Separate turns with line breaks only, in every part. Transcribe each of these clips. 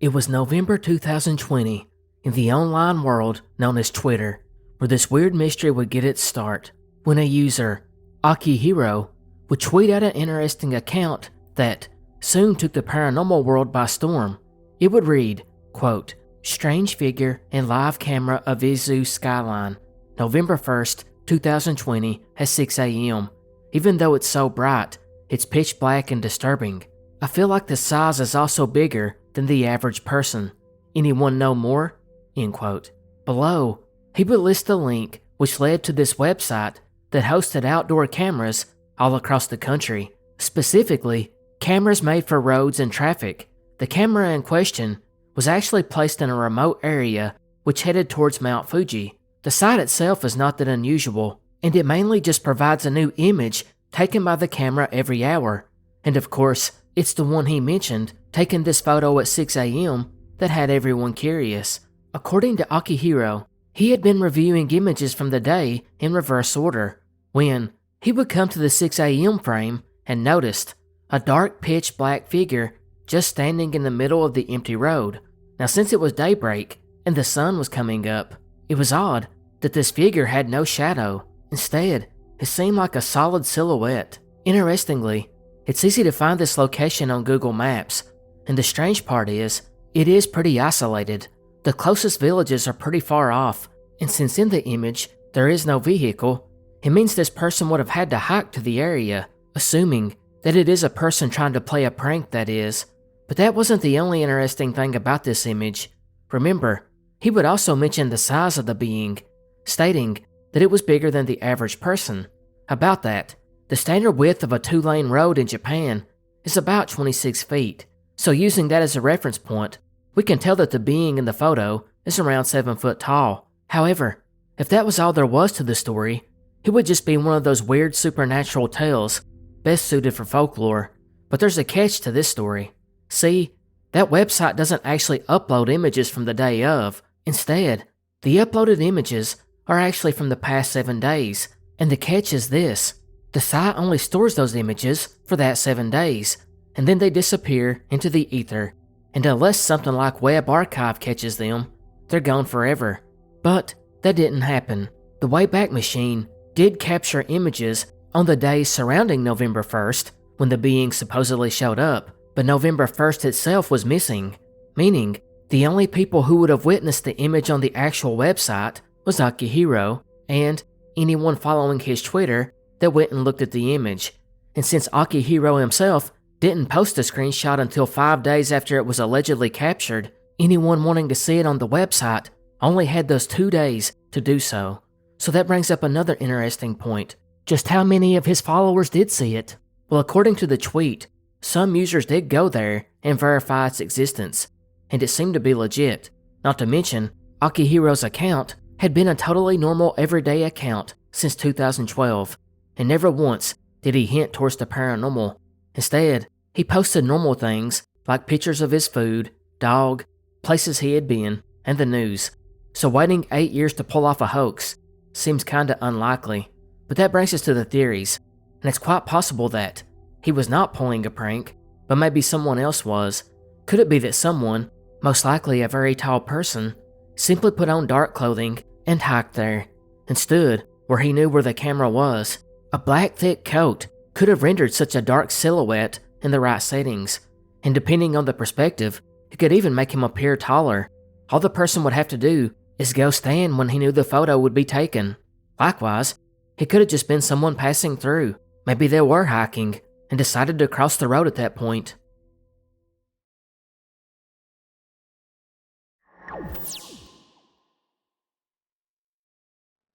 It was November 2020, in the online world known as Twitter, where this weird mystery would get its start, when a user, Akihiro, would tweet out an interesting account that soon took the paranormal world by storm. It would read, quote, "Strange figure in live camera of Izu Skyline, November 1st, 2020 at 6 a.m. Even though it's so bright, it's pitch black and disturbing. I feel like the size is also bigger than the average person. Anyone know more?" End quote. Below, he would list a link which led to this website that hosted outdoor cameras all across the country, specifically cameras made for roads and traffic. The camera in question was actually placed in a remote area which headed towards Mount Fuji. The site itself is not that unusual, and it mainly just provides a new image taken by the camera every hour. And of course, it's the one he mentioned, taking this photo at 6 a.m., that had everyone curious. According to Akihiro, he had been reviewing images from the day in reverse order, when he would come to the 6 a.m. frame and noticed a dark pitch black figure just standing in the middle of the empty road. Now, since it was daybreak and the sun was coming up, it was odd that this figure had no shadow. Instead, it seemed like a solid silhouette. Interestingly, it's easy to find this location on Google Maps, and the strange part is, it is pretty isolated. The closest villages are pretty far off, and since in the image there is no vehicle, it means this person would have had to hike to the area, assuming that it is a person trying to play a prank, that is. But that wasn't the only interesting thing about this image. Remember, he would also mention the size of the being, stating that it was bigger than the average person. About that, the standard width of a 2-lane road in Japan is about 26 feet, so using that as a reference point, we can tell that the being in the photo is around 7 foot tall. However, if that was all there was to the story, it would just be one of those weird supernatural tales best suited for folklore. But there's a catch to this story. See, that website doesn't actually upload images from the day of. Instead, the uploaded images are actually from the past 7 days, and the catch is this. The site only stores those images for that 7 days, and then they disappear into the ether, and unless something like Web Archive catches them, they're gone forever. But that didn't happen. The Wayback Machine did capture images on the days surrounding November 1st, when the being supposedly showed up, but November 1st itself was missing, meaning the only people who would have witnessed the image on the actual website was Akihiro and anyone following his Twitter that went and looked at the image. And since Akihiro himself didn't post a screenshot until 5 days after it was allegedly captured, anyone wanting to see it on the website only had those 2 days to do so. So that brings up another interesting point. Just how many of his followers did see it? Well, according to the tweet, some users did go there and verify its existence, and it seemed to be legit. Not to mention, Akihiro's account had been a totally normal everyday account since 2012, and never once did he hint towards the paranormal. Instead, he posted normal things like pictures of his food, dog, places he had been, and the news. So waiting 8 years to pull off a hoax seems kinda unlikely. But that brings us to the theories, and it's quite possible that he was not pulling a prank, but maybe someone else was. Could it be that someone, most likely a very tall person, simply put on dark clothing and hiked there, and stood where he knew where the camera was? A black thick coat could have rendered such a dark silhouette in the right settings, and depending on the perspective, it could even make him appear taller. All the person would have to do is go stand when he knew the photo would be taken. Likewise, it could have just been someone passing through. Maybe they were hiking and decided to cross the road at that point.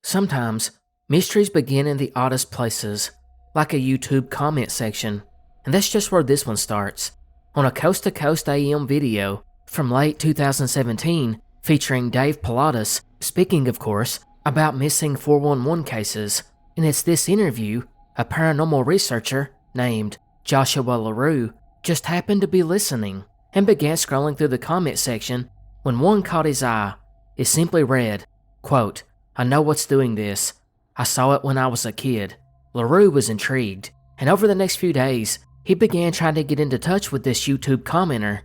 Sometimes, mysteries begin in the oddest places, like a YouTube comment section, and that's just where this one starts. On a Coast to Coast AM video from late 2017 featuring Dave Pilatus, speaking of course about missing 411 cases, and it's this interview, a paranormal researcher named Joshua LaRue just happened to be listening and began scrolling through the comment section when one caught his eye. It simply read, quote, "I know what's doing this. I saw it when I was a kid." LaRue was intrigued, and over the next few days, he began trying to get into touch with this YouTube commenter.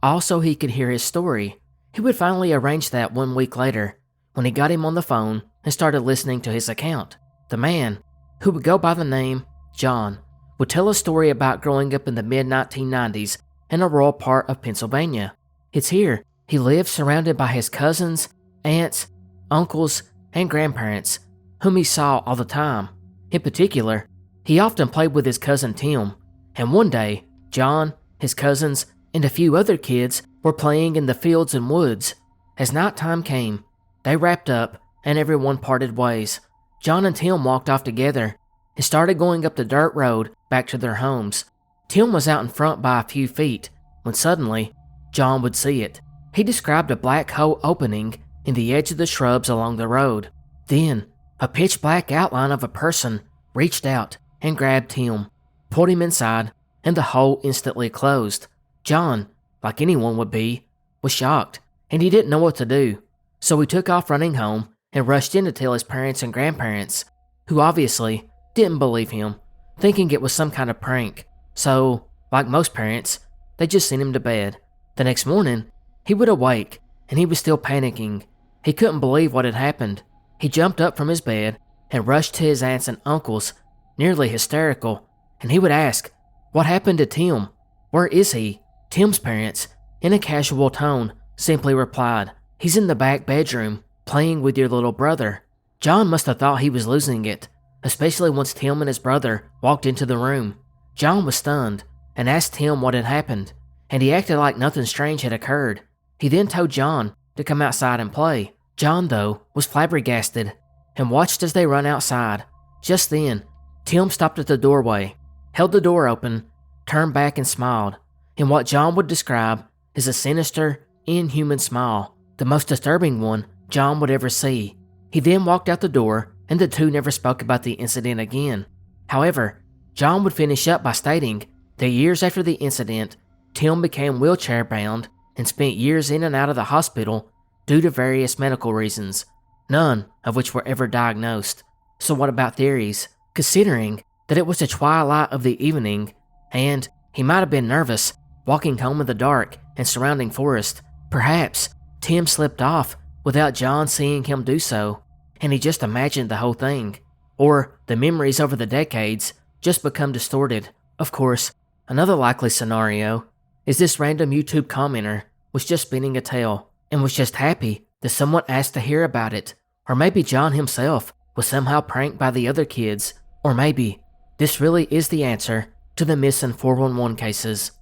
all so he could hear his story. He would finally arrange that 1 week later, when he got him on the phone and started listening to his account. The man, who would go by the name John, would tell a story about growing up in the mid-1990s in a rural part of Pennsylvania. It's here he lived surrounded by his cousins, aunts, uncles, and grandparents, whom he saw all the time. In particular, he often played with his cousin Tim, and one day, John, his cousins, and a few other kids were playing in the fields and woods. As nighttime came, they wrapped up and everyone parted ways. John and Tim walked off together and started going up the dirt road back to their homes. Tim was out in front by a few feet when suddenly, John would see it. He described a black hole opening in the edge of the shrubs along the road. Then, a pitch black outline of a person reached out and grabbed Tim, pulled him inside, and the hole instantly closed. John, like anyone would be, was shocked, and he didn't know what to do. So he took off running home and rushed in to tell his parents and grandparents, who obviously didn't believe him, thinking it was some kind of prank. So, like most parents, they just sent him to bed. The next morning, he would awake, and he was still panicking. He couldn't believe what had happened. He jumped up from his bed and rushed to his aunts and uncles, nearly hysterical, and he would ask, "What happened to Tim? Where is he?" Tim's parents, in a casual tone, simply replied, "He's in the back bedroom, playing with your little brother." John must have thought he was losing it, especially once Tim and his brother walked into the room. John was stunned and asked Tim what had happened, and he acted like nothing strange had occurred. He then told John to come outside and play. John, though, was flabbergasted and watched as they ran outside. Just then, Tim stopped at the doorway, held the door open, turned back and smiled, in what John would describe as a sinister, inhuman smile, the most disturbing one John would ever see. He then walked out the door, and the two never spoke about the incident again. However, John would finish up by stating that years after the incident, Tim became wheelchair-bound and spent years in and out of the hospital due to various medical reasons, none of which were ever diagnosed. So what about theories? Considering that it was the twilight of the evening, and he might have been nervous walking home in the dark and surrounding forest, perhaps Tim slipped off without John seeing him do so, and he just imagined the whole thing. Or the memories over the decades just become distorted. Of course, another likely scenario is this random YouTube commenter was just spinning a tale and was just happy that someone asked to hear about it. Or maybe John himself was somehow pranked by the other kids. Or maybe this really is the answer to the missing 411 cases.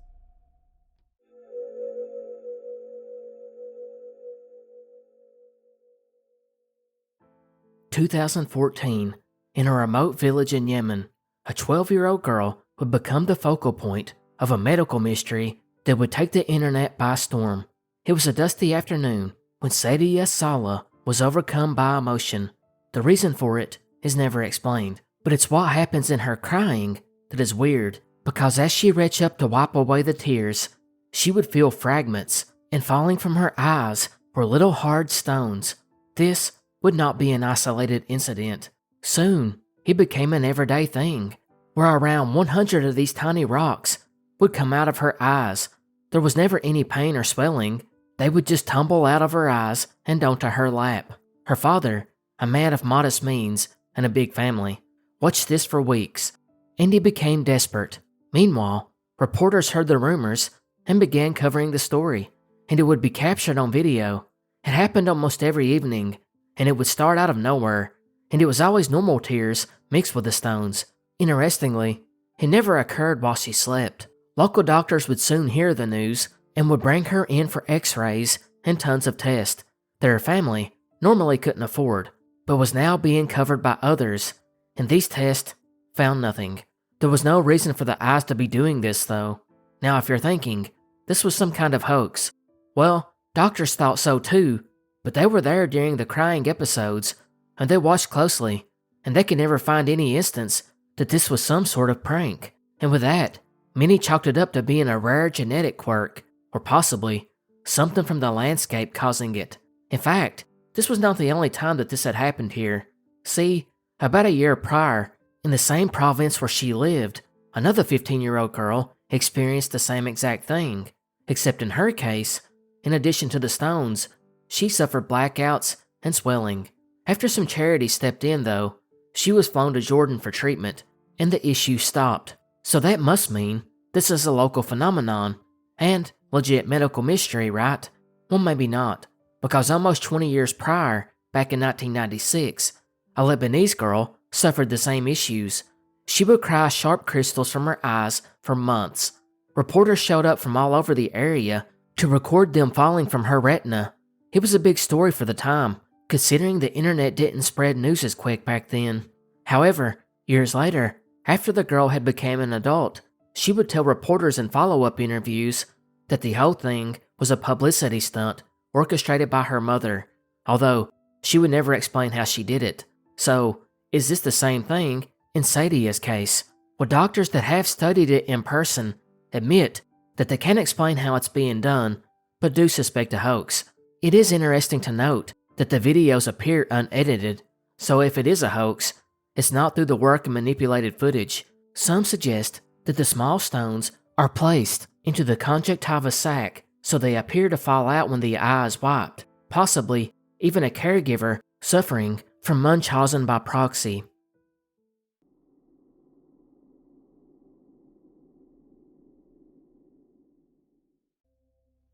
In 2014, in a remote village in Yemen, a 12-year-old girl would become the focal point of a medical mystery that would take the internet by storm. It was a dusty afternoon when Saadiya Saleh was overcome by emotion. The reason for it is never explained, but it's what happens in her crying that is weird, because as she reached up to wipe away the tears, she would feel fragments, and falling from her eyes were little hard stones. This would not be an isolated incident. Soon, it became an everyday thing, where around 100 of these tiny rocks would come out of her eyes. There was never any pain or swelling. They would just tumble out of her eyes and onto her lap. Her father, a man of modest means and a big family, watched this for weeks, and he became desperate. Meanwhile, reporters heard the rumors and began covering the story, and it would be captured on video. It happened almost every evening, and it would start out of nowhere, and it was always normal tears mixed with the stones. Interestingly, it never occurred while she slept. Local doctors would soon hear the news and would bring her in for x-rays and tons of tests that her family normally couldn't afford, but was now being covered by others, and these tests found nothing. There was no reason for the eyes to be doing this, though. Now, if you're thinking this was some kind of hoax, well, doctors thought so too, but they were there during the crying episodes, and they watched closely, and they could never find any instance that this was some sort of prank. And with that, many chalked it up to being a rare genetic quirk, or possibly something from the landscape causing it. In fact, this was not the only time that this had happened here. See, about a year prior, in the same province where she lived, another 15-year-old girl experienced the same exact thing. except in her case, in addition to the stones, she suffered blackouts and swelling. After some charity stepped in though, she was flown to Jordan for treatment, and the issue stopped. So that must mean this is a local phenomenon, and legit medical mystery, right? Well, maybe not, because almost 20 years prior, back in 1996, a Lebanese girl suffered the same issues. She would cry sharp crystals from her eyes for months. Reporters showed up from all over the area to record them falling from her retina. It was a big story for the time, considering the internet didn't spread news as quick back then. However, years later, after the girl had become an adult, she would tell reporters in follow-up interviews that the whole thing was a publicity stunt orchestrated by her mother, although she would never explain how she did it. So, is this the same thing in Saadiya's case? Well, doctors that have studied it in person admit that they can't explain how it's being done, but do suspect a hoax. It is interesting to note that the videos appear unedited, so if it is a hoax, it's not through the work of manipulated footage. Some suggest that the small stones are placed into the conjunctiva sac so they appear to fall out when the eye is wiped, possibly even a caregiver suffering from Munchausen by proxy.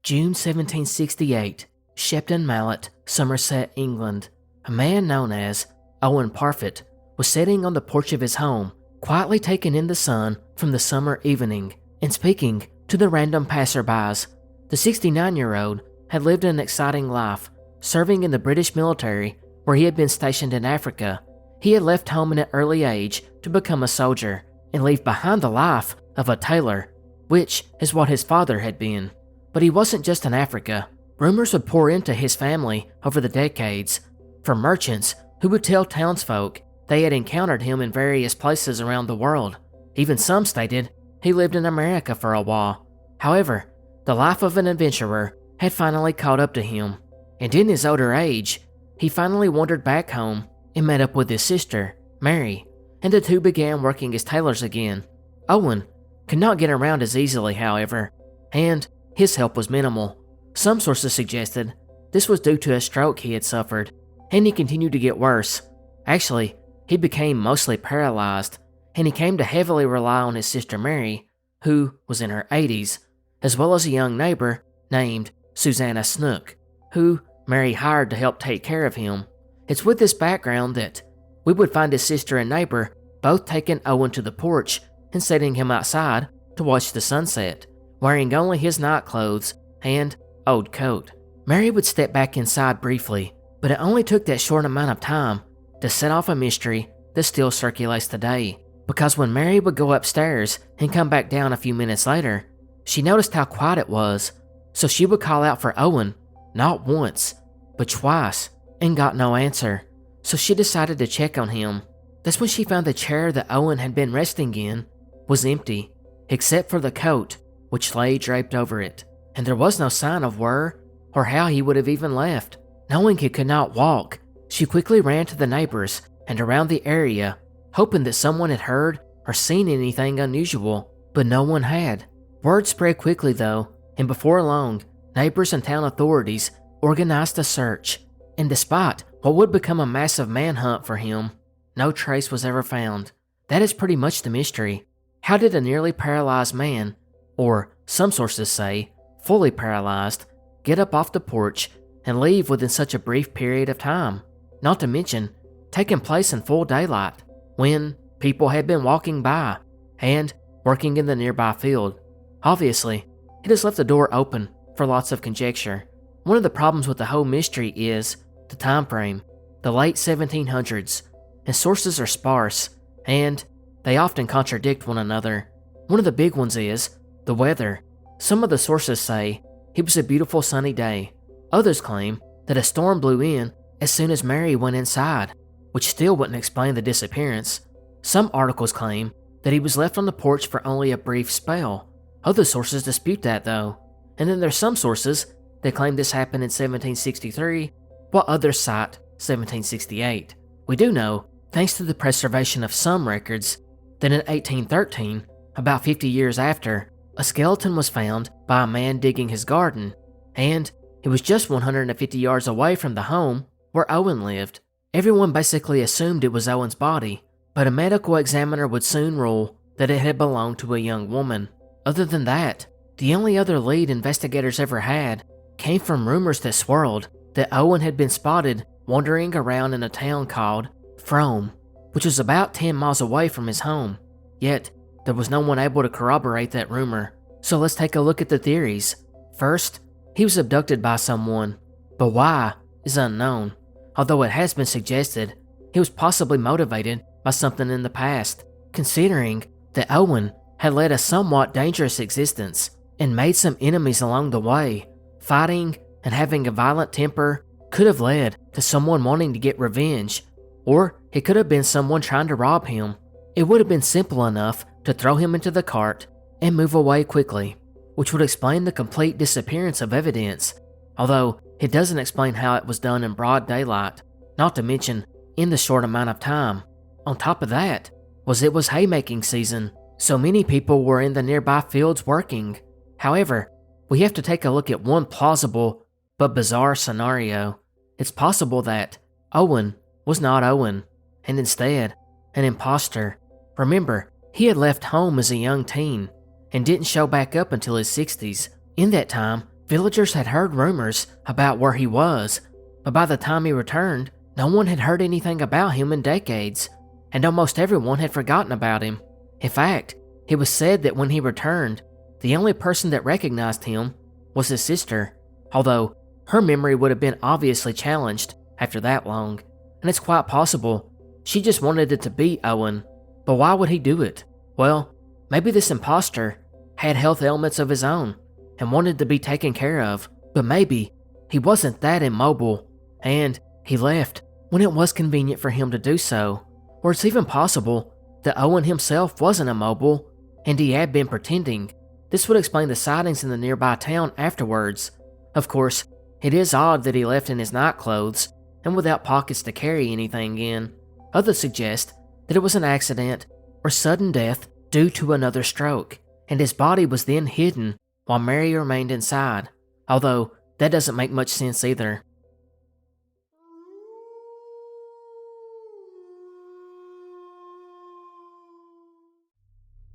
June 1768, Shepton Mallet, Somerset, England. A man known as Owen Parfitt was sitting on the porch of his home, quietly taking in the sun from the summer evening and speaking to the random passerbys. The 69-year-old had lived an exciting life, serving in the British military where he had been stationed in Africa. He had left home at an early age to become a soldier and leave behind the life of a tailor, which is what his father had been. But he wasn't just in Africa. Rumors would pour into his family over the decades, from merchants who would tell townsfolk they had encountered him in various places around the world. Even some stated he lived in America for a while. However, the life of an adventurer had finally caught up to him, and in his older age, he finally wandered back home and met up with his sister, Mary, and the two began working as tailors again. Owen could not get around as easily, however, and his help was minimal. Some sources suggested this was due to a stroke he had suffered, and he continued to get worse. Actually, he became mostly paralyzed, and he came to heavily rely on his sister Mary, who was in her 80s, as well as a young neighbor named Susanna Snook, who Mary hired to help take care of him. It's with this background that we would find his sister and neighbor both taking Owen to the porch and setting him outside to watch the sunset, wearing only his night clothes and old coat. Mary would step back inside briefly, but it only took that short amount of time to set off a mystery that still circulates today. Because when Mary would go upstairs and come back down a few minutes later, she noticed how quiet it was, so she would call out for Owen, not once, but twice, and got no answer. So she decided to check on him. That's when she found the chair that Owen had been resting in was empty, except for the coat, which lay draped over it, and there was no sign of where or how he would have even left. Knowing he could not walk, she quickly ran to the neighbors and around the area, hoping that someone had heard or seen anything unusual, but no one had. Word spread quickly though, and before long, neighbors and town authorities organized a search, and despite what would become a massive manhunt for him, no trace was ever found. That is pretty much the mystery. How did a nearly paralyzed man, or some sources say, fully paralyzed, get up off the porch and leave within such a brief period of time? Not to mention, taking place in full daylight, when people had been walking by and working in the nearby field. Obviously, it has left the door open for lots of conjecture. One of the problems with the whole mystery is the time frame, the late 1700s, and sources are sparse, and they often contradict one another. One of the big ones is the weather. Some of the sources say it was a beautiful sunny day. Others claim that a storm blew in as soon as Mary went inside, which still wouldn't explain the disappearance. Some articles claim that he was left on the porch for only a brief spell. Other sources dispute that though. And then there's some sources that claim this happened in 1763, while others cite 1768. We do know, thanks to the preservation of some records, that in 1813, about 50 years after, A skeleton was found by a man digging his garden, and it was just 150 yards away from the home where Owen lived. Everyone basically assumed it was Owen's body, but a medical examiner would soon rule that it had belonged to a young woman. Other than that, the only other lead investigators ever had came from rumors that swirled that Owen had been spotted wandering around in a town called Frome, which was about 10 miles away from his home. Yet, there was no one able to corroborate that rumor. So let's take a look at the theories. First, he was abducted by someone, but why is unknown, although it has been suggested he was possibly motivated by something in the past, considering that Owen had led a somewhat dangerous existence and made some enemies along the way. Fighting and having a violent temper could have led to someone wanting to get revenge, or it could have been someone trying to rob him. It would have been simple enough to throw him into the cart and move away quickly, which would explain the complete disappearance of evidence, although it doesn't explain how it was done in broad daylight, not to mention in the short amount of time. On top of that, it was haymaking season, so many people were in the nearby fields working. However, we have to take a look at one plausible but bizarre scenario. It's possible that Owen was not Owen, and instead, an imposter. Remember, he had left home as a young teen and didn't show back up until his 60s. In that time, villagers had heard rumors about where he was, but by the time he returned, no one had heard anything about him in decades, and almost everyone had forgotten about him. In fact, it was said that when he returned, the only person that recognized him was his sister, although her memory would have been obviously challenged after that long, and it's quite possible she just wanted it to be Owen. But why would he do it? Well, maybe this imposter had health ailments of his own and wanted to be taken care of, but maybe he wasn't that immobile and he left when it was convenient for him to do so. Or it's even possible that Owen himself wasn't immobile and he had been pretending. This would explain the sightings in the nearby town afterwards. Of course, it is odd that he left in his night clothes and without pockets to carry anything in. Others suggest that it was an accident or sudden death due to another stroke, and his body was then hidden while Mary remained inside, although that doesn't make much sense either.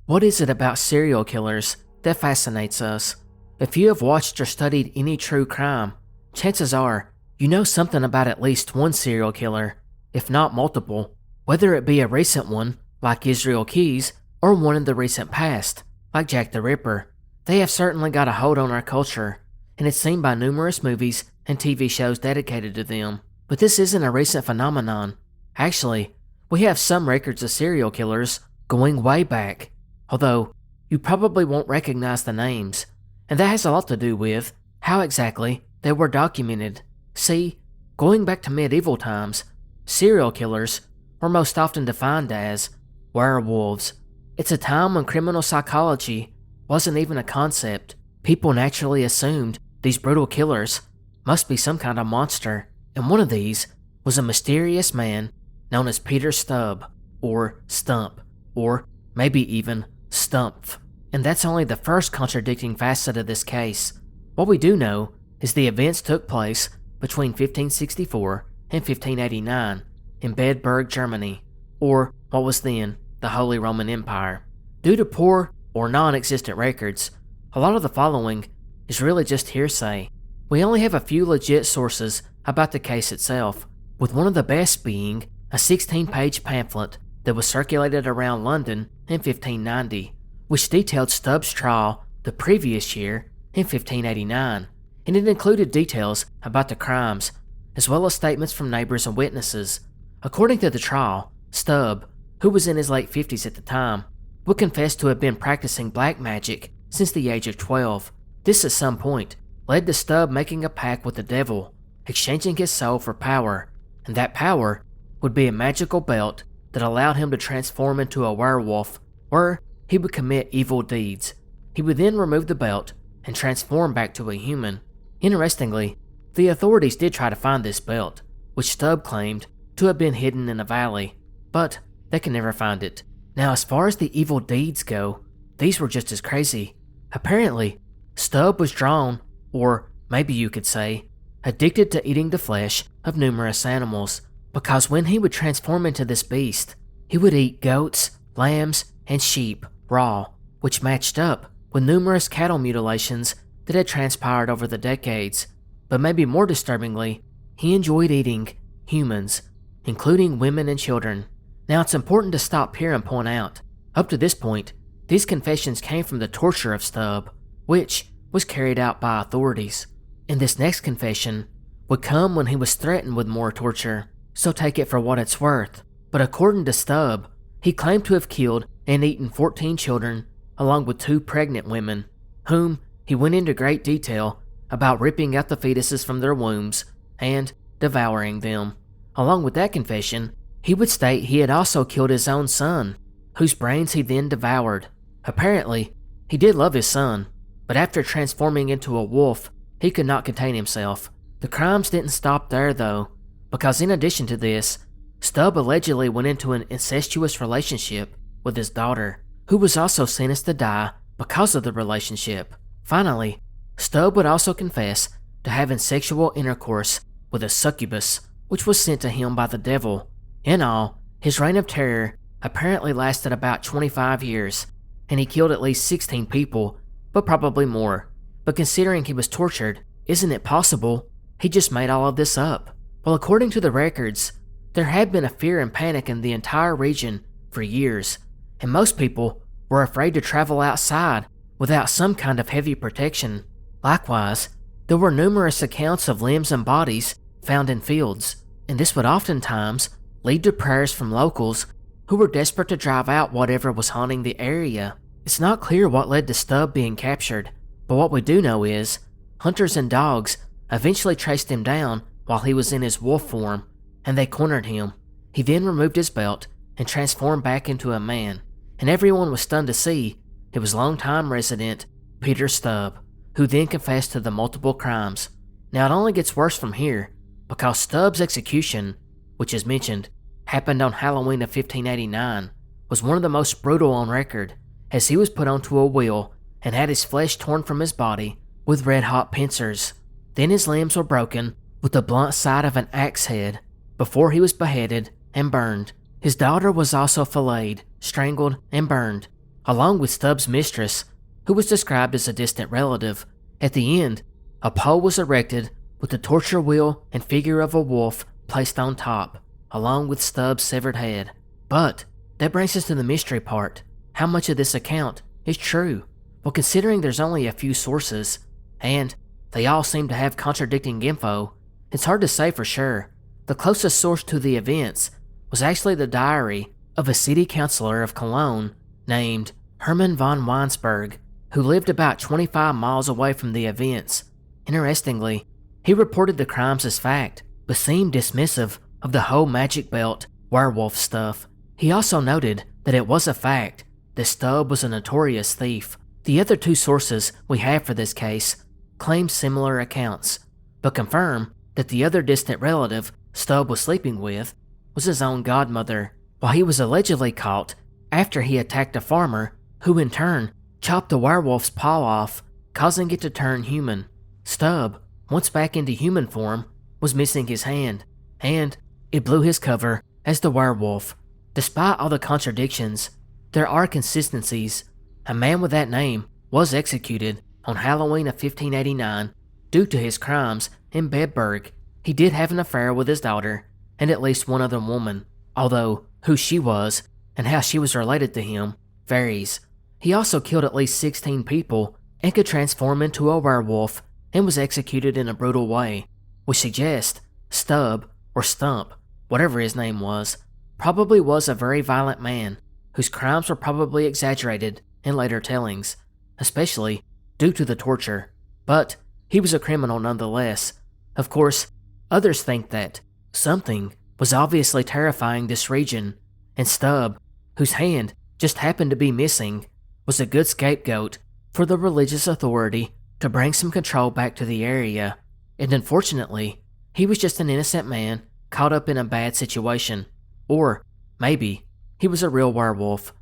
What is it about serial killers that fascinates us? If you have watched or studied any true crime, chances are you know something about at least one serial killer, if not multiple, whether it be a recent one, like Israel Keyes, or one in the recent past, like Jack the Ripper. They have certainly got a hold on our culture, and it's seen by numerous movies and TV shows dedicated to them. But this isn't a recent phenomenon. Actually, we have some records of serial killers going way back, although you probably won't recognize the names, and that has a lot to do with how exactly they were documented. See, going back to medieval times, serial killers were most often defined as werewolves. It's a time when criminal psychology wasn't even a concept. People naturally assumed these brutal killers must be some kind of monster, and one of these was a mysterious man known as Peter Stubb, or Stump, or maybe even Stumpf. And that's only the first contradicting facet of this case. What we do know is the events took place between 1564 and 1589 in Bedburg, Germany, or what was then the Holy Roman Empire. Due to poor or non-existent records, a lot of the following is really just hearsay. We only have a few legit sources about the case itself, with one of the best being a 16-page pamphlet that was circulated around London in 1590, which detailed Stubb's trial the previous year in 1589, and it included details about the crimes, as well as statements from neighbors and witnesses. According to the trial, Stubb, who was in his late 50s at the time, would confess to have been practicing black magic since the age of 12. This at some point led to Stubb making a pact with the devil, exchanging his soul for power, and that power would be a magical belt that allowed him to transform into a werewolf, where he would commit evil deeds. He would then remove the belt and transform back to a human. Interestingly, the authorities did try to find this belt, which Stubb claimed to have been hidden in a valley, but they can never find it. Now, as far as the evil deeds go, these were just as crazy. Apparently, Stubb was drawn, or maybe you could say, addicted to eating the flesh of numerous animals, because when he would transform into this beast, he would eat goats, lambs, and sheep raw, which matched up with numerous cattle mutilations that had transpired over the decades. But maybe more disturbingly, he enjoyed eating humans, including women and children. Now it's important to stop here and point out, up to this point, these confessions came from the torture of Stubb, which was carried out by authorities. And this next confession would come when he was threatened with more torture, so take it for what it's worth. But according to Stubb, he claimed to have killed and eaten 14 children, along with 2 pregnant women, whom he went into great detail about ripping out the fetuses from their wombs and devouring them. Along with that confession, he would state he had also killed his own son, whose brains he then devoured. Apparently, he did love his son, but after transforming into a wolf, he could not contain himself. The crimes didn't stop there though, because in addition to this, Stubb allegedly went into an incestuous relationship with his daughter, who was also sentenced to die because of the relationship. Finally, Stubb would also confess to having sexual intercourse with a succubus, which was sent to him by the devil. In all, his reign of terror apparently lasted about 25 years, and he killed at least 16 people, but probably more. But considering he was tortured, isn't it possible he just made all of this up? Well, according to the records, there had been a fear and panic in the entire region for years, and most people were afraid to travel outside without some kind of heavy protection. Likewise, there were numerous accounts of limbs and bodies found in fields, and this would oftentimes lead to prayers from locals who were desperate to drive out whatever was haunting the area. It's not clear what led to Stubb being captured, but what we do know is hunters and dogs eventually traced him down while he was in his wolf form, and they cornered him. He then removed his belt and transformed back into a man, and everyone was stunned to see it was longtime resident Peter Stubb, who then confessed to the multiple crimes. Now it only gets worse from here, because Stubb's execution, which is mentioned, happened on Halloween of 1589, was one of the most brutal on record, as he was put onto a wheel and had his flesh torn from his body with red-hot pincers. Then his limbs were broken with the blunt side of an axe head before he was beheaded and burned. His daughter was also filleted, strangled, and burned, along with Stubb's mistress, who was described as a distant relative. At the end, a pole was erected with the torture wheel and figure of a wolf placed on top, along with Stubb's severed head. But that brings us to the mystery part. How much of this account is true? Well, considering there's only a few sources, and they all seem to have contradicting info, it's hard to say for sure. The closest source to the events was actually the diary of a city councilor of Cologne named Hermann von Weinsberg, who lived about 25 miles away from the events. Interestingly, he reported the crimes as fact, but seemed dismissive of the whole magic belt werewolf stuff. He also noted that it was a fact that Stubb was a notorious thief. The other 2 sources we have for this case claim similar accounts, but confirm that the other distant relative Stubb was sleeping with was his own godmother, while he was allegedly caught after he attacked a farmer who in turn chopped the werewolf's paw off, causing it to turn human. Stubb, once back into human form, was missing his hand, and it blew his cover as the werewolf. Despite all the contradictions, there are consistencies. A man with that name was executed on Halloween of 1589 due to his crimes in Bedburg. He did have an affair with his daughter and at least one other woman, although who she was and how she was related to him varies. He also killed at least 16 people and could transform into a werewolf and was executed in a brutal way, which suggests Stubb, or Stump, whatever his name was, probably was a very violent man whose crimes were probably exaggerated in later tellings, especially due to the torture. But he was a criminal nonetheless. Of course, others think that something was obviously terrifying this region, and Stubb, whose hand just happened to be missing, was a good scapegoat for the religious authority to bring some control back to the area. And unfortunately, he was just an innocent man caught up in a bad situation. Or maybe he was a real werewolf.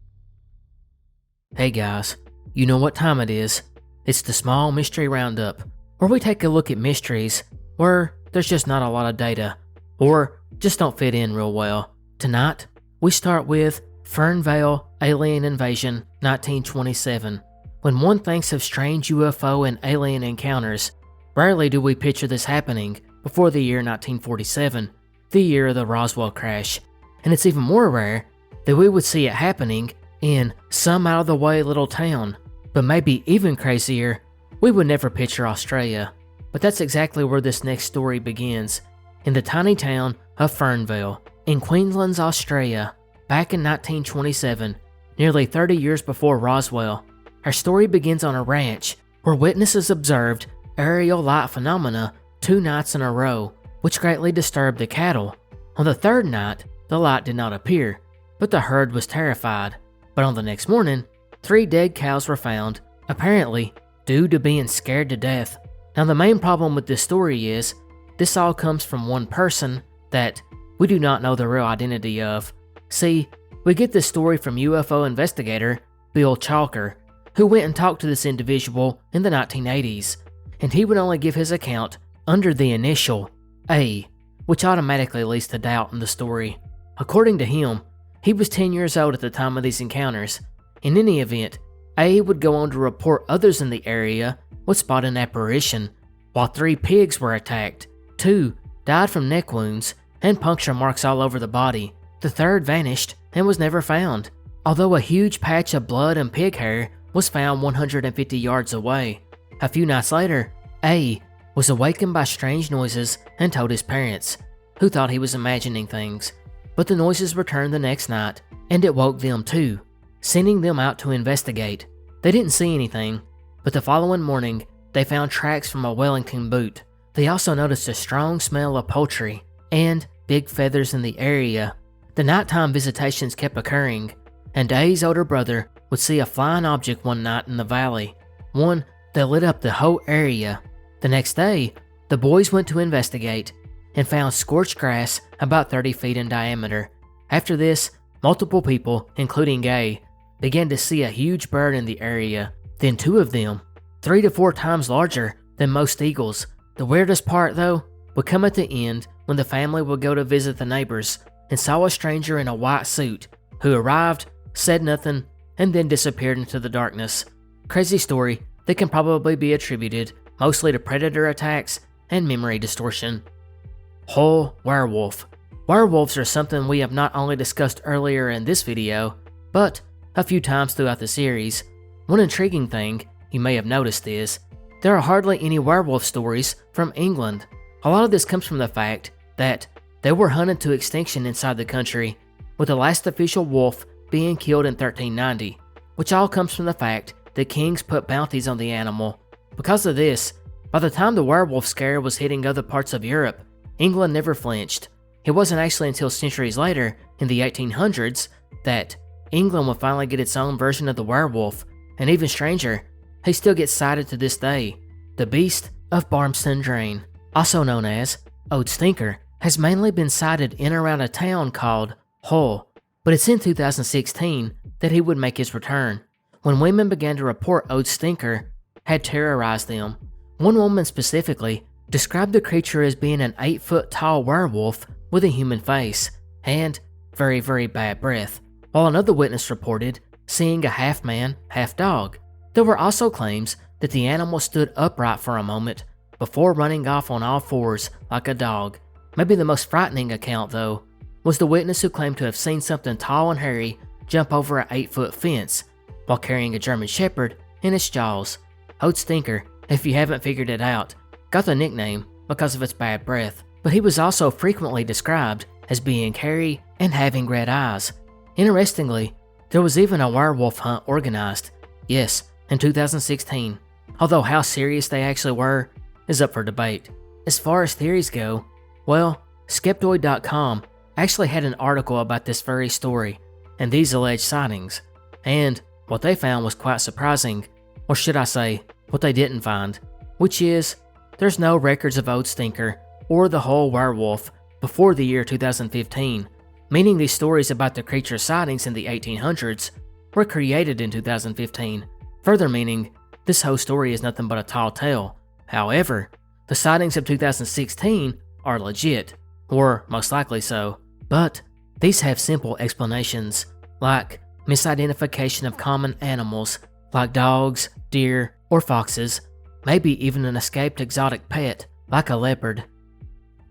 Hey guys, you know what time it is. It's the Small Mystery Roundup, where we take a look at mysteries where there's just not a lot of data, or just don't fit in real well. Tonight, we start with Fernvale Alien Invasion 1927. When one thinks of strange UFO and alien encounters, rarely do we picture this happening before the year 1947, the year of the Roswell crash, and it's even more rare that we would see it happening in some out-of-the-way little town. But maybe even crazier, we would never picture Australia. But that's exactly where this next story begins, in the tiny town of Fernvale, in Queensland's Australia, back in 1927, nearly 30 years before Roswell. Our story begins on a ranch where witnesses observed aerial light phenomena 2 nights in a row, which greatly disturbed the cattle. On the 3rd night, the light did not appear, but the herd was terrified. But on the next morning, 3 dead cows were found, apparently due to being scared to death. Now the main problem with this story is, this all comes from one person that we do not know the real identity of. See, we get this story from UFO investigator Bill Chalker, who went and talked to this individual in the 1980s, and he would only give his account under the initial A, which automatically leads to doubt in the story. According to him, he was 10 years old at the time of these encounters. In any event, A would go on to report others in the area would spot an apparition, while 3 pigs were attacked. 2 died from neck wounds and puncture marks all over the body. The 3rd vanished and was never found, although a huge patch of blood and pig hair was found 150 yards away. A few nights later, A was awakened by strange noises and told his parents, who thought he was imagining things. But the noises returned the next night, and it woke them too, sending them out to investigate. They didn't see anything, but the following morning, they found tracks from a Wellington boot. They also noticed a strong smell of poultry and big feathers in the area. The nighttime visitations kept occurring, and A's older brother would see a flying object one night in the valley, one that lit up the whole area. The next day, the boys went to investigate and found scorched grass about 30 feet in diameter. After this, multiple people, including A, began to see a huge bird in the area, then 2 of them, 3 to 4 times larger than most eagles. The weirdest part, though, would come at the end when the family would go to visit the neighbors and saw a stranger in a white suit who arrived, said nothing, and then disappeared into the darkness. Crazy story that can probably be attributed mostly to predator attacks and memory distortion. Hull werewolf. Werewolves are something we have not only discussed earlier in this video, but a few times throughout the series. One intriguing thing you may have noticed is, there are hardly any werewolf stories from England. A lot of this comes from the fact that they were hunted to extinction inside the country, with the last official wolf being killed in 1390, which all comes from the fact that kings put bounties on the animal. Because of this, by the time the werewolf scare was hitting other parts of Europe, England never flinched. It wasn't actually until centuries later, in the 1800s, that England would finally get its own version of the werewolf, and even stranger, he still gets cited to this day. The Beast of Barmston Drain, also known as Old Stinker, has mainly been sighted in and around a town called Hull, but it's in 2016 that he would make his return, when women began to report Old Stinker had terrorized them. One woman specifically described the creature as being an 8-foot tall werewolf with a human face and very, very bad breath, while another witness reported seeing a half-man, half-dog. There were also claims that the animal stood upright for a moment before running off on all 4s like a dog. Maybe the most frightening account, though, was the witness who claimed to have seen something tall and hairy jump over an 8-foot fence while carrying a German Shepherd in its jaws. Old Stinker, if you haven't figured it out, got the nickname because of its bad breath, but he was also frequently described as being hairy and having red eyes. Interestingly, there was even a werewolf hunt organized, yes, in 2016, although how serious they actually were is up for debate. As far as theories go, well, Skeptoid.com actually had an article about this very story and these alleged sightings, and what they found was quite surprising, or should I say, what they didn't find, which is, there's no records of Old Stinker or the Hull werewolf before the year 2015, meaning these stories about the creature's sightings in the 1800s were created in 2015, further meaning this whole story is nothing but a tall tale. However, the sightings of 2016 are legit, or most likely so, but these have simple explanations, like misidentification of common animals like dogs, deer, or foxes, maybe even an escaped exotic pet like a leopard.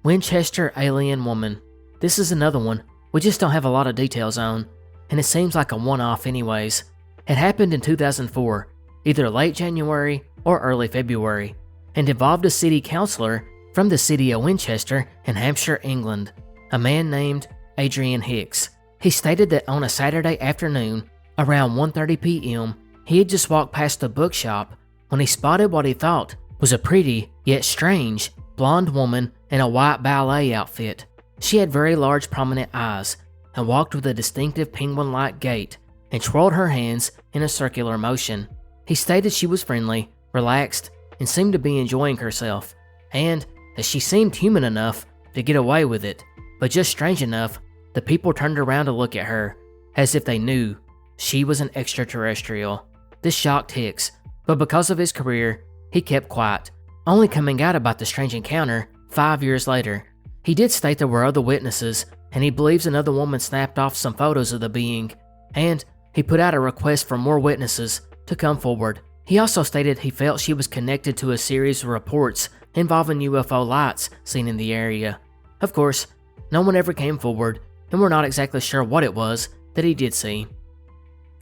Winchester Alien Woman. This is another one we just don't have a lot of details on, and it seems like a one-off anyways. It happened in 2004, either late January or early February, and involved a city councillor from the city of Winchester in Hampshire, England, a man named Adrian Hicks. He stated that on a Saturday afternoon, around 1:30 p.m., he had just walked past a bookshop when he spotted what he thought was a pretty, yet strange, blonde woman in a white ballet outfit. She had very large prominent eyes and walked with a distinctive penguin-like gait and twirled her hands in a circular motion. He stated she was friendly, relaxed, and seemed to be enjoying herself, and that she seemed human enough to get away with it, but just strange enough the people turned around to look at her, as if they knew she was an extraterrestrial. This shocked Hicks, but because of his career, he kept quiet, only coming out about the strange encounter 5 years later. He did state there were other witnesses, and he believes another woman snapped off some photos of the being, and he put out a request for more witnesses to come forward. He also stated he felt she was connected to a series of reports involving UFO lights seen in the area. Of course, no one ever came forward, and we're not exactly sure what it was that he did see.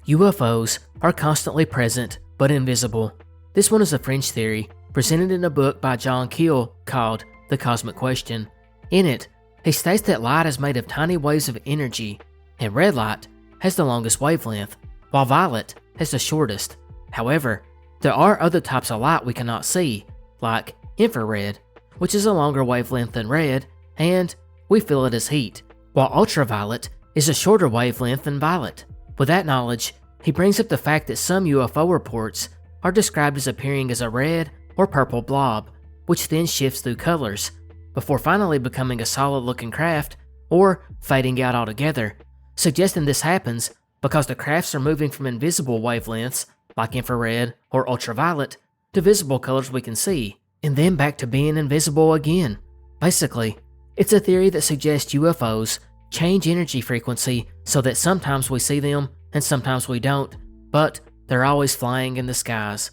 UFOs are constantly present, but invisible. This one is a fringe theory presented in a book by John Keel called The Cosmic Question. In it, he states that light is made of tiny waves of energy, and red light has the longest wavelength, while violet has the shortest. However, there are other types of light we cannot see, like infrared, which is a longer wavelength than red, and we feel it as heat, while ultraviolet is a shorter wavelength than violet. With that knowledge, he brings up the fact that some UFO reports are described as appearing as a red or purple blob, which then shifts through colors, before finally becoming a solid-looking craft or fading out altogether, suggesting this happens because the crafts are moving from invisible wavelengths, like infrared or ultraviolet, to visible colors we can see, and then back to being invisible again. Basically, it's a theory that suggests UFOs change energy frequency so that sometimes we see them and sometimes we don't, but they're always flying in the skies.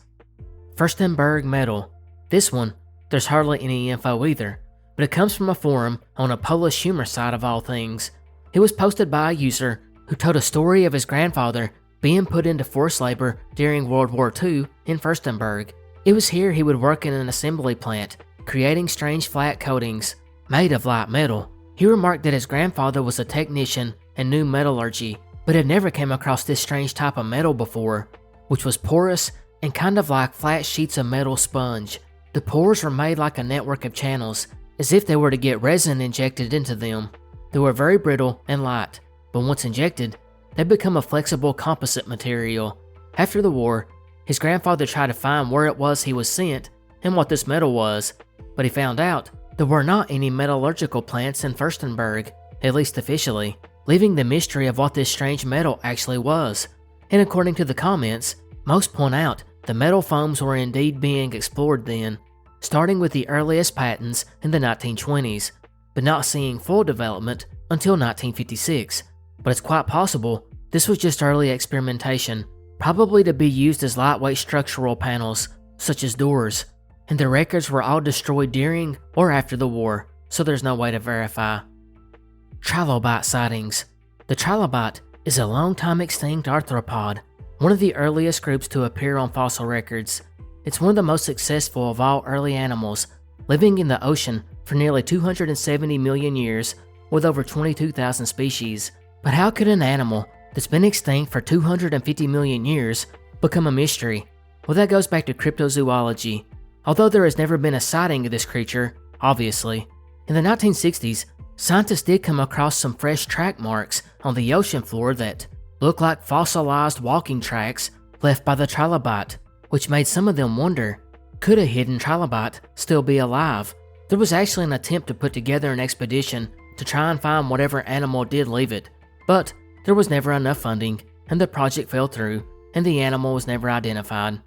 Furstenberg Medal. This one, there's hardly any info either, but it comes from a forum on a Polish humor site of all things. It was posted by a user who told a story of his grandfather being put into forced labor during World War II in Furstenberg. It was here he would work in an assembly plant, creating strange flat coatings made of light metal. He remarked that his grandfather was a technician and knew metallurgy, but had never came across this strange type of metal before, which was porous and kind of like flat sheets of metal sponge. The pores were made like a network of channels, as if they were to get resin injected into them. They were very brittle and light, but once injected, they become a flexible composite material. After the war, his grandfather tried to find where it was he was sent and what this metal was, but he found out there were not any metallurgical plants in Furstenberg, at least officially, leaving the mystery of what this strange metal actually was. And according to the comments, most point out the metal foams were indeed being explored then, starting with the earliest patents in the 1920s, but not seeing full development until 1956. But it's quite possible this was just early experimentation, probably to be used as lightweight structural panels, such as doors, and the records were all destroyed during or after the war, so there's no way to verify. Trilobite sightings. The trilobite is a long-time extinct arthropod, one of the earliest groups to appear on fossil records. It's one of the most successful of all early animals, living in the ocean for nearly 270 million years with over 22,000 species. But how could an animal that's been extinct for 250 million years become a mystery? Well, that goes back to cryptozoology. Although there has never been a sighting of this creature, obviously, in the 1960s, scientists did come across some fresh track marks on the ocean floor that looked like fossilized walking tracks left by the trilobite, which made some of them wonder, could a hidden trilobite still be alive? There was actually an attempt to put together an expedition to try and find whatever animal did leave it, but there was never enough funding, and the project fell through, and the animal was never identified.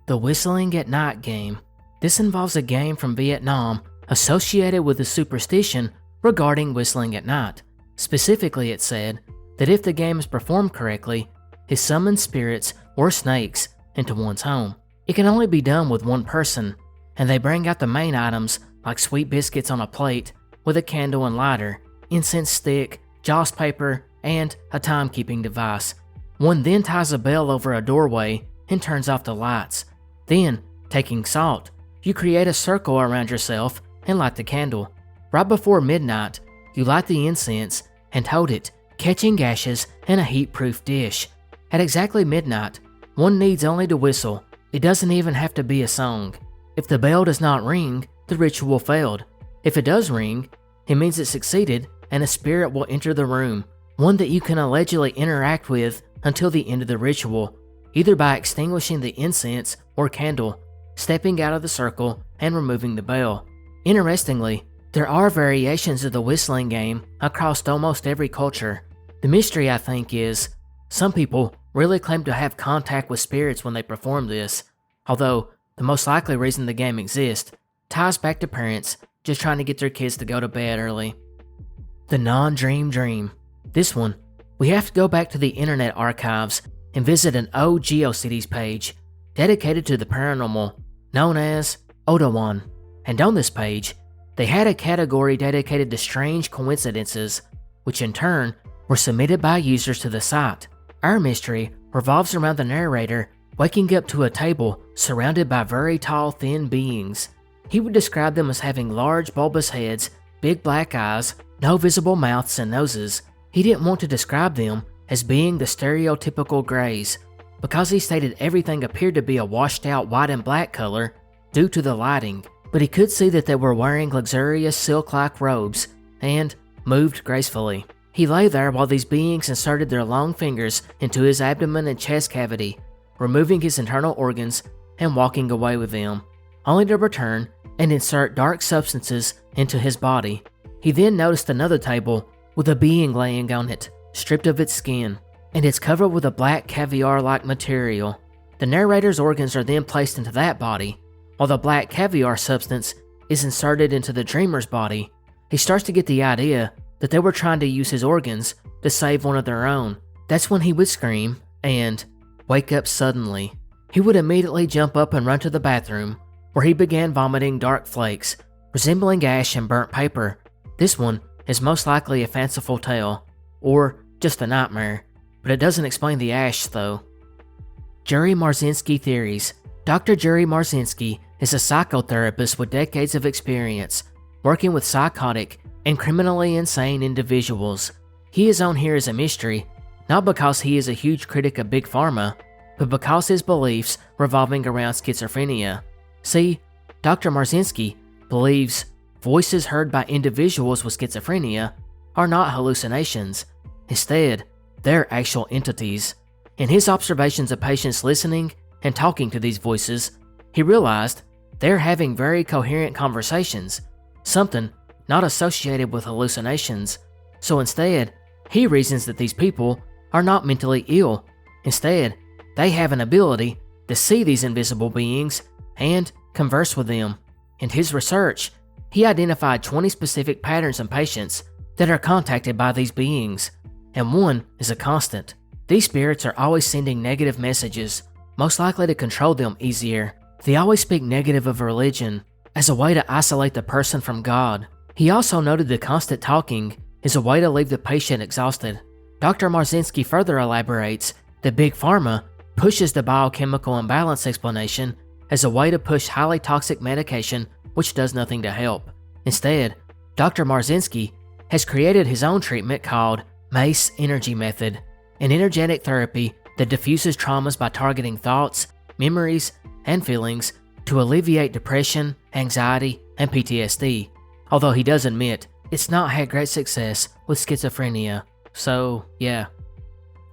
The Whistling at Night game. This involves a game from Vietnam associated with a superstition regarding whistling at night. Specifically, it said that if the game is performed correctly, it summons spirits or snakes into one's home. It can only be done with one person, and they bring out the main items like sweet biscuits on a plate with a candle and lighter, incense stick, joss paper, and a timekeeping device. One then ties a bell over a doorway and turns off the lights. Then, taking salt, you create a circle around yourself and light the candle. Right before midnight, you light the incense and hold it, catching ashes in a heat-proof dish. At exactly midnight, one needs only to whistle. It doesn't even have to be a song. If the bell does not ring, the ritual failed. If it does ring, it means it succeeded and a spirit will enter the room, one that you can allegedly interact with until the end of the ritual, either by extinguishing the incense or candle, stepping out of the circle, and removing the bell. Interestingly, there are variations of the whistling game across almost every culture. The mystery, I think, is some people really claim to have contact with spirits when they perform this, although the most likely reason the game exists ties back to parents just trying to get their kids to go to bed early. The non-dream dream. This one, we have to go back to the Internet archives and visit an old GeoCities page dedicated to the paranormal, known as Odawan. And on this page, they had a category dedicated to strange coincidences, which in turn were submitted by users to the site. Our mystery revolves around the narrator waking up to a table surrounded by very tall, thin beings. He would describe them as having large, bulbous heads, big black eyes, no visible mouths and noses. He didn't want to describe them as being the stereotypical greys, because he stated everything appeared to be a washed-out white and black color due to the lighting, but he could see that they were wearing luxurious silk-like robes and moved gracefully. He lay there while these beings inserted their long fingers into his abdomen and chest cavity, removing his internal organs and walking away with them, only to return and insert dark substances into his body. He then noticed another table with a being laying on it, stripped of its skin, and it's covered with a black caviar-like material. The narrator's organs are then placed into that body, while the black caviar substance is inserted into the dreamer's body. He starts to get the idea that they were trying to use his organs to save one of their own. That's when he would scream and wake up suddenly. He would immediately jump up and run to the bathroom, where he began vomiting dark flakes, resembling ash and burnt paper. This one is most likely a fanciful tale, or just a nightmare, but it doesn't explain the ash though. Jerry Marzinski theories. Dr. Jerry Marzinski is a psychotherapist with decades of experience working with psychotic and criminally insane individuals. He is on here as a mystery, not because he is a huge critic of Big Pharma, but because his beliefs revolving around schizophrenia. See, Dr. Marzinski believes voices heard by individuals with schizophrenia are not hallucinations. Instead, they're actual entities. In his observations of patients listening and talking to these voices, he realized they're having very coherent conversations, something not associated with hallucinations. So instead, he reasons that these people are not mentally ill. Instead, they have an ability to see these invisible beings and converse with them. In his research, he identified 20 specific patterns in patients that are contacted by these beings, and one is a constant. These spirits are always sending negative messages, most likely to control them easier. They always speak negative of religion as a way to isolate the person from God. He also noted the constant talking is a way to leave the patient exhausted. Dr. Marzinski further elaborates that Big Pharma pushes the biochemical imbalance explanation as a way to push highly toxic medication which does nothing to help. Instead, Dr. Marzinski has created his own treatment called MACE Energy Method, an energetic therapy that diffuses traumas by targeting thoughts, memories, and feelings to alleviate depression, anxiety, and PTSD, although he does admit it's not had great success with schizophrenia. So, yeah.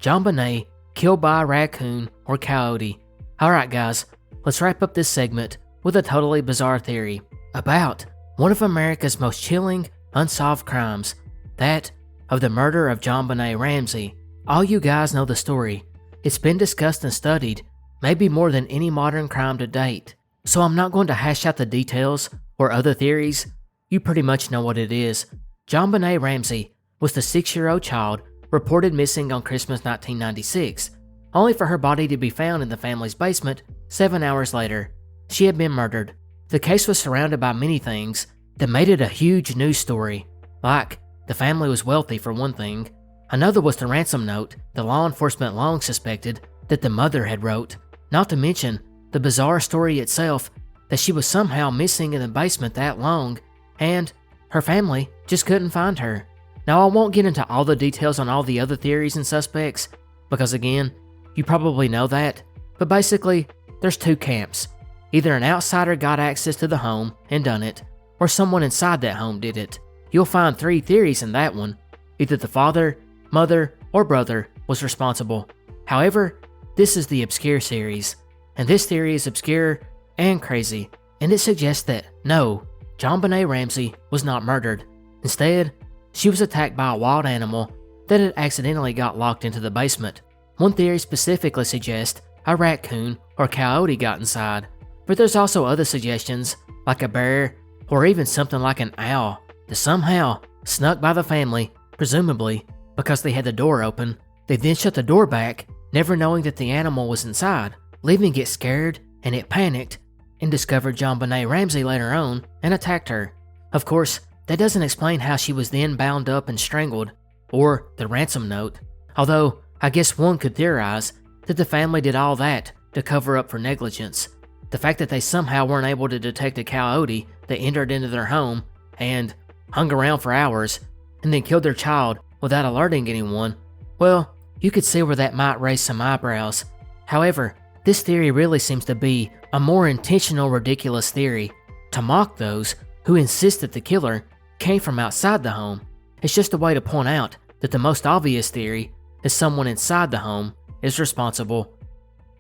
JonBenet killed by a raccoon or coyote. Alright guys, let's wrap up this segment with a totally bizarre theory about one of America's most chilling, unsolved crimes, that of the murder of JonBenet Ramsey. All you guys know the story. It's been discussed and studied maybe more than any modern crime to date. So I'm not going to hash out the details or other theories. You pretty much know what it is. JonBenet Ramsey was the 6-year-old child reported missing on Christmas 1996, only for her body to be found in the family's basement 7 hours later. She had been murdered. The case was surrounded by many things that made it a huge news story, like the family was wealthy for one thing. Another was the ransom note the law enforcement long suspected that the mother had wrote, not to mention the bizarre story itself that she was somehow missing in the basement that long, and her family just couldn't find her. Now, I won't get into all the details on all the other theories and suspects, because again, you probably know that, but basically, there's two camps. Either an outsider got access to the home and done it, or someone inside that home did it. You'll find 3 theories in that one. Either the father, mother, or brother was responsible. However, this is the Obscure series, and this theory is obscure and crazy, and it suggests that, no, JonBenet Ramsey was not murdered. Instead, she was attacked by a wild animal that had accidentally got locked into the basement. One theory specifically suggests a raccoon or coyote got inside, but there's also other suggestions, like a bear or even something like an owl, that somehow snuck by the family, presumably because they had the door open. They then shut the door back, never knowing that the animal was inside, leaving it scared, and it panicked and discovered JonBenet Ramsey later on and attacked her. Of course, that doesn't explain how she was then bound up and strangled, or the ransom note, although I guess one could theorize that the family did all that to cover up for negligence. The fact that they somehow weren't able to detect a coyote that entered into their home and hung around for hours and then killed their child without alerting anyone, well, you could see where that might raise some eyebrows. However, this theory really seems to be a more intentional, ridiculous theory to mock those who insist that the killer came from outside the home. It's just a way to point out that the most obvious theory is someone inside the home is responsible.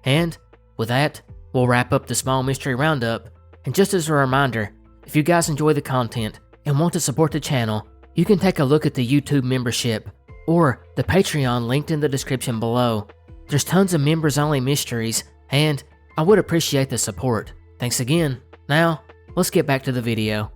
And with that, we'll wrap up the Small Mystery Roundup. And just as a reminder, if you guys enjoy the content and want to support the channel, you can take a look at the YouTube membership or the Patreon linked in the description below. There's tons of members-only mysteries, and I would appreciate the support. Thanks again. Now, let's get back to the video.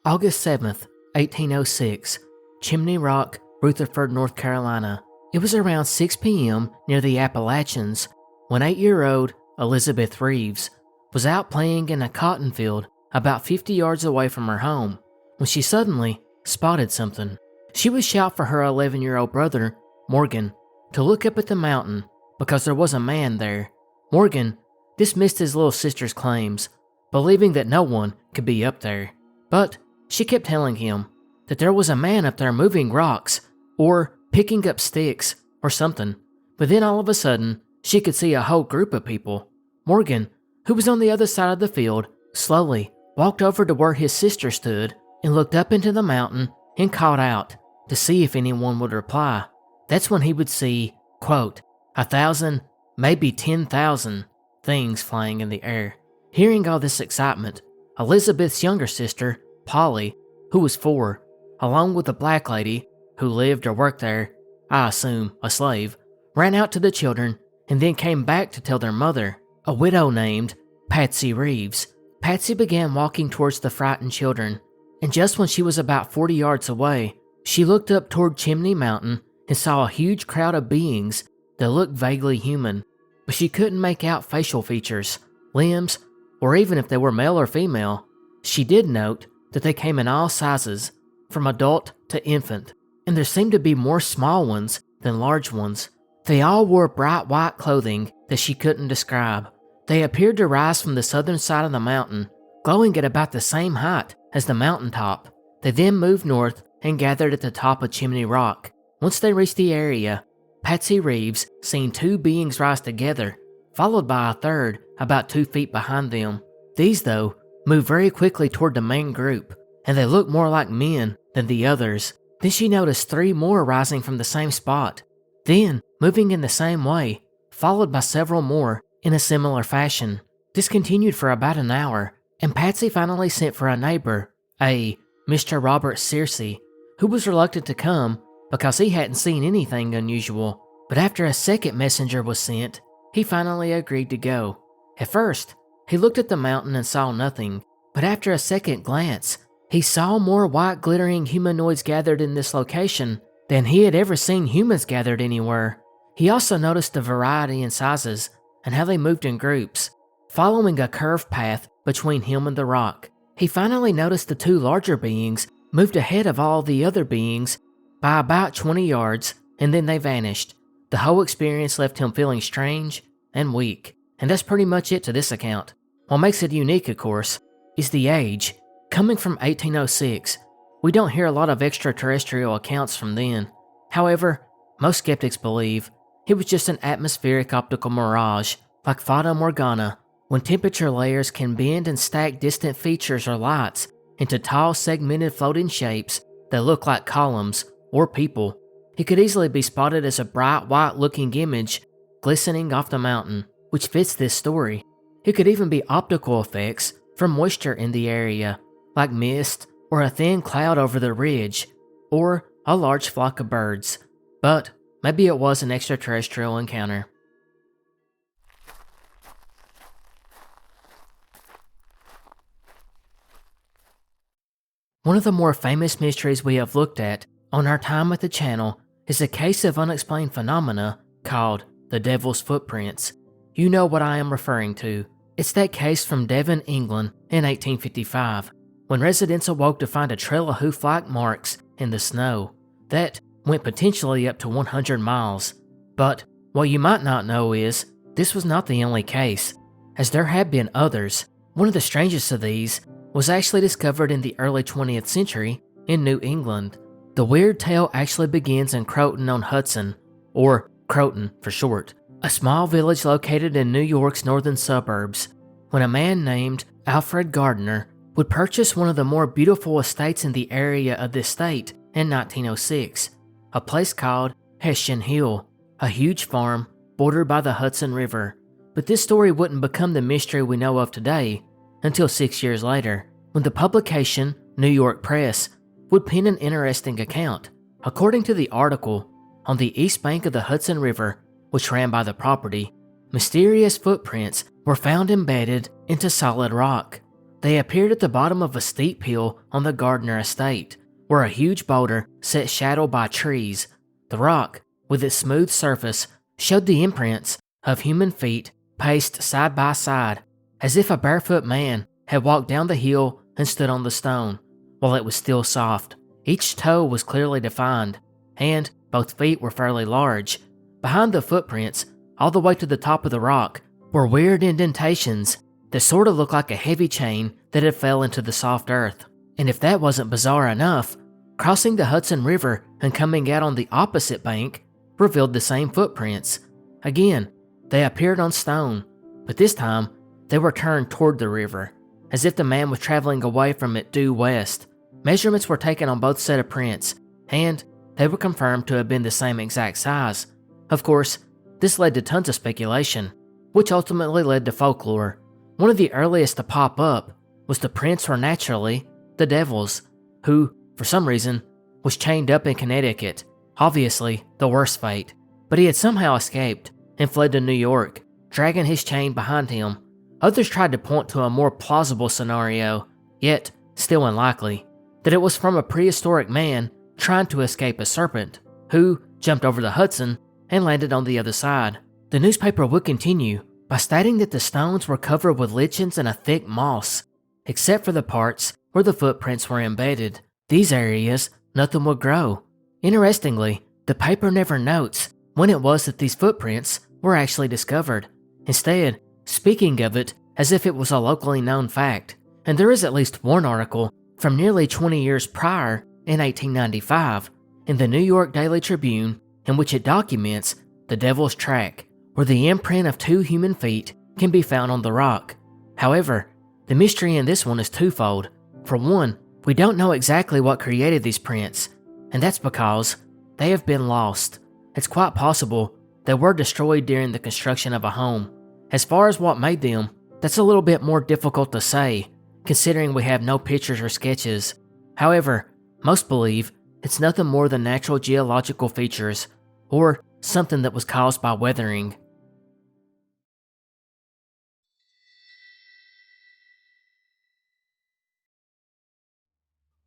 August 7th, 1806, Chimney Rock, Rutherford, North Carolina. It was around 6 p.m. near the Appalachians when 8-year-old Elizabeth Reeves was out playing in a cotton field about 50 yards away from her home when she suddenly spotted something. She would shout for her 11-year-old brother, Morgan, to look up at the mountain because there was a man there. Morgan dismissed his little sister's claims, believing that no one could be up there. But she kept telling him that there was a man up there moving rocks or picking up sticks or something. But then all of a sudden, she could see a whole group of people. Morgan, who was on the other side of the field, slowly walked over to where his sister stood and looked up into the mountain and called out to see if anyone would reply. That's when he would see, quote, 1,000, maybe 10,000 things flying in the air. Hearing all this excitement, Elizabeth's younger sister, Polly, who was 4, along with a black lady who lived or worked there, I assume a slave, ran out to the children and then came back to tell their mother, a widow named Patsy Reeves. Patsy began walking towards the frightened children, and just when she was about 40 yards away, she looked up toward Chimney Mountain and saw a huge crowd of beings that looked vaguely human, but she couldn't make out facial features, limbs, or even if they were male or female. She did note that they came in all sizes, from adult to infant, and there seemed to be more small ones than large ones. They all wore bright white clothing that she couldn't describe. They appeared to rise from the southern side of the mountain, glowing at about the same height as the mountaintop. They then moved north and gathered at the top of Chimney Rock. Once they reached the area, Patsy Reeves seen 2 beings rise together, followed by a third about 2 feet behind them. These, though, moved very quickly toward the main group, and they looked more like men than the others. Then she noticed 3 more rising from the same spot, then moving in the same way, followed by several more in a similar fashion. This continued for about an hour, and Patsy finally sent for a neighbor, a Mr. Robert Searcy, who was reluctant to come because he hadn't seen anything unusual. But after a second messenger was sent, he finally agreed to go. At first, he looked at the mountain and saw nothing, but after a second glance, he saw more white glittering humanoids gathered in this location than he had ever seen humans gathered anywhere. He also noticed the variety in sizes and how they moved in groups, following a curved path between him and the rock. He finally noticed the two larger beings moved ahead of all the other beings by about 20 yards, and then they vanished. The whole experience left him feeling strange and weak, and that's pretty much it to this account. What makes it unique, of course, is the age. Coming from 1806, we don't hear a lot of extraterrestrial accounts from then. However, most skeptics believe it was just an atmospheric optical mirage, like Fata Morgana, when temperature layers can bend and stack distant features or lights into tall segmented floating shapes that look like columns or people. It could easily be spotted as a bright white looking image glistening off the mountain, which fits this story. It could even be optical effects from moisture in the area, like mist or a thin cloud over the ridge, or a large flock of birds. But maybe it was an extraterrestrial encounter. One of the more famous mysteries we have looked at on our time at the channel is a case of unexplained phenomena called the Devil's Footprints. You know what I am referring to. It's that case from Devon, England in 1855, when residents awoke to find a trail of hoof-like marks in the snow that went potentially up to 100 miles. But what you might not know is, this was not the only case, as there have been others. One of the strangest of these was actually discovered in the early 20th century in New England. The weird tale actually begins in Croton on Hudson, or Croton for short, a small village located in New York's northern suburbs, when a man named Alfred Gardner would purchase one of the more beautiful estates in the area of this state in 1906, a place called Hessian Hill, a huge farm bordered by the Hudson River. But this story wouldn't become the mystery we know of today until 6 years later, when the publication New York Press would pen an interesting account. According to the article, on the east bank of the Hudson River, which ran by the property, mysterious footprints were found embedded into solid rock. They appeared at the bottom of a steep hill on the Gardner estate, where a huge boulder set shadow by trees. The rock, with its smooth surface, showed the imprints of human feet paced side by side, as if a barefoot man had walked down the hill and stood on the stone, while it was still soft. Each toe was clearly defined, and both feet were fairly large. Behind the footprints, all the way to the top of the rock, were weird indentations that sort of looked like a heavy chain that had fell into the soft earth. And if that wasn't bizarre enough, crossing the Hudson River and coming out on the opposite bank revealed the same footprints. Again, they appeared on stone, but this time they were turned toward the river, as if the man was traveling away from it due west. Measurements were taken on both set of prints, and they were confirmed to have been the same exact size. Of course, this led to tons of speculation, which ultimately led to folklore. One of the earliest to pop up was the prints were naturally the devil's, who, for some reason, was chained up in Connecticut. Obviously, the worst fate. But he had somehow escaped and fled to New York, dragging his chain behind him. Others tried to point to a more plausible scenario, yet still unlikely, that it was from a prehistoric man trying to escape a serpent, who jumped over the Hudson and landed on the other side. The newspaper would continue by stating that the stones were covered with lichens and a thick moss, except for the parts where the footprints were embedded. These areas, nothing would grow. Interestingly, the paper never notes when it was that these footprints were actually discovered, instead speaking of it as if it was a locally known fact. And there is at least one article from nearly 20 years prior, in 1895, in the New York Daily Tribune, in which it documents the Devil's Track, where the imprint of 2 human feet can be found on the rock. However, the mystery in this one is twofold. For one, we don't know exactly what created these prints, and that's because they have been lost. It's quite possible they were destroyed during the construction of a home. As far as what made them, that's a little bit more difficult to say, considering we have no pictures or sketches. However, most believe it's nothing more than natural geological features, or something that was caused by weathering.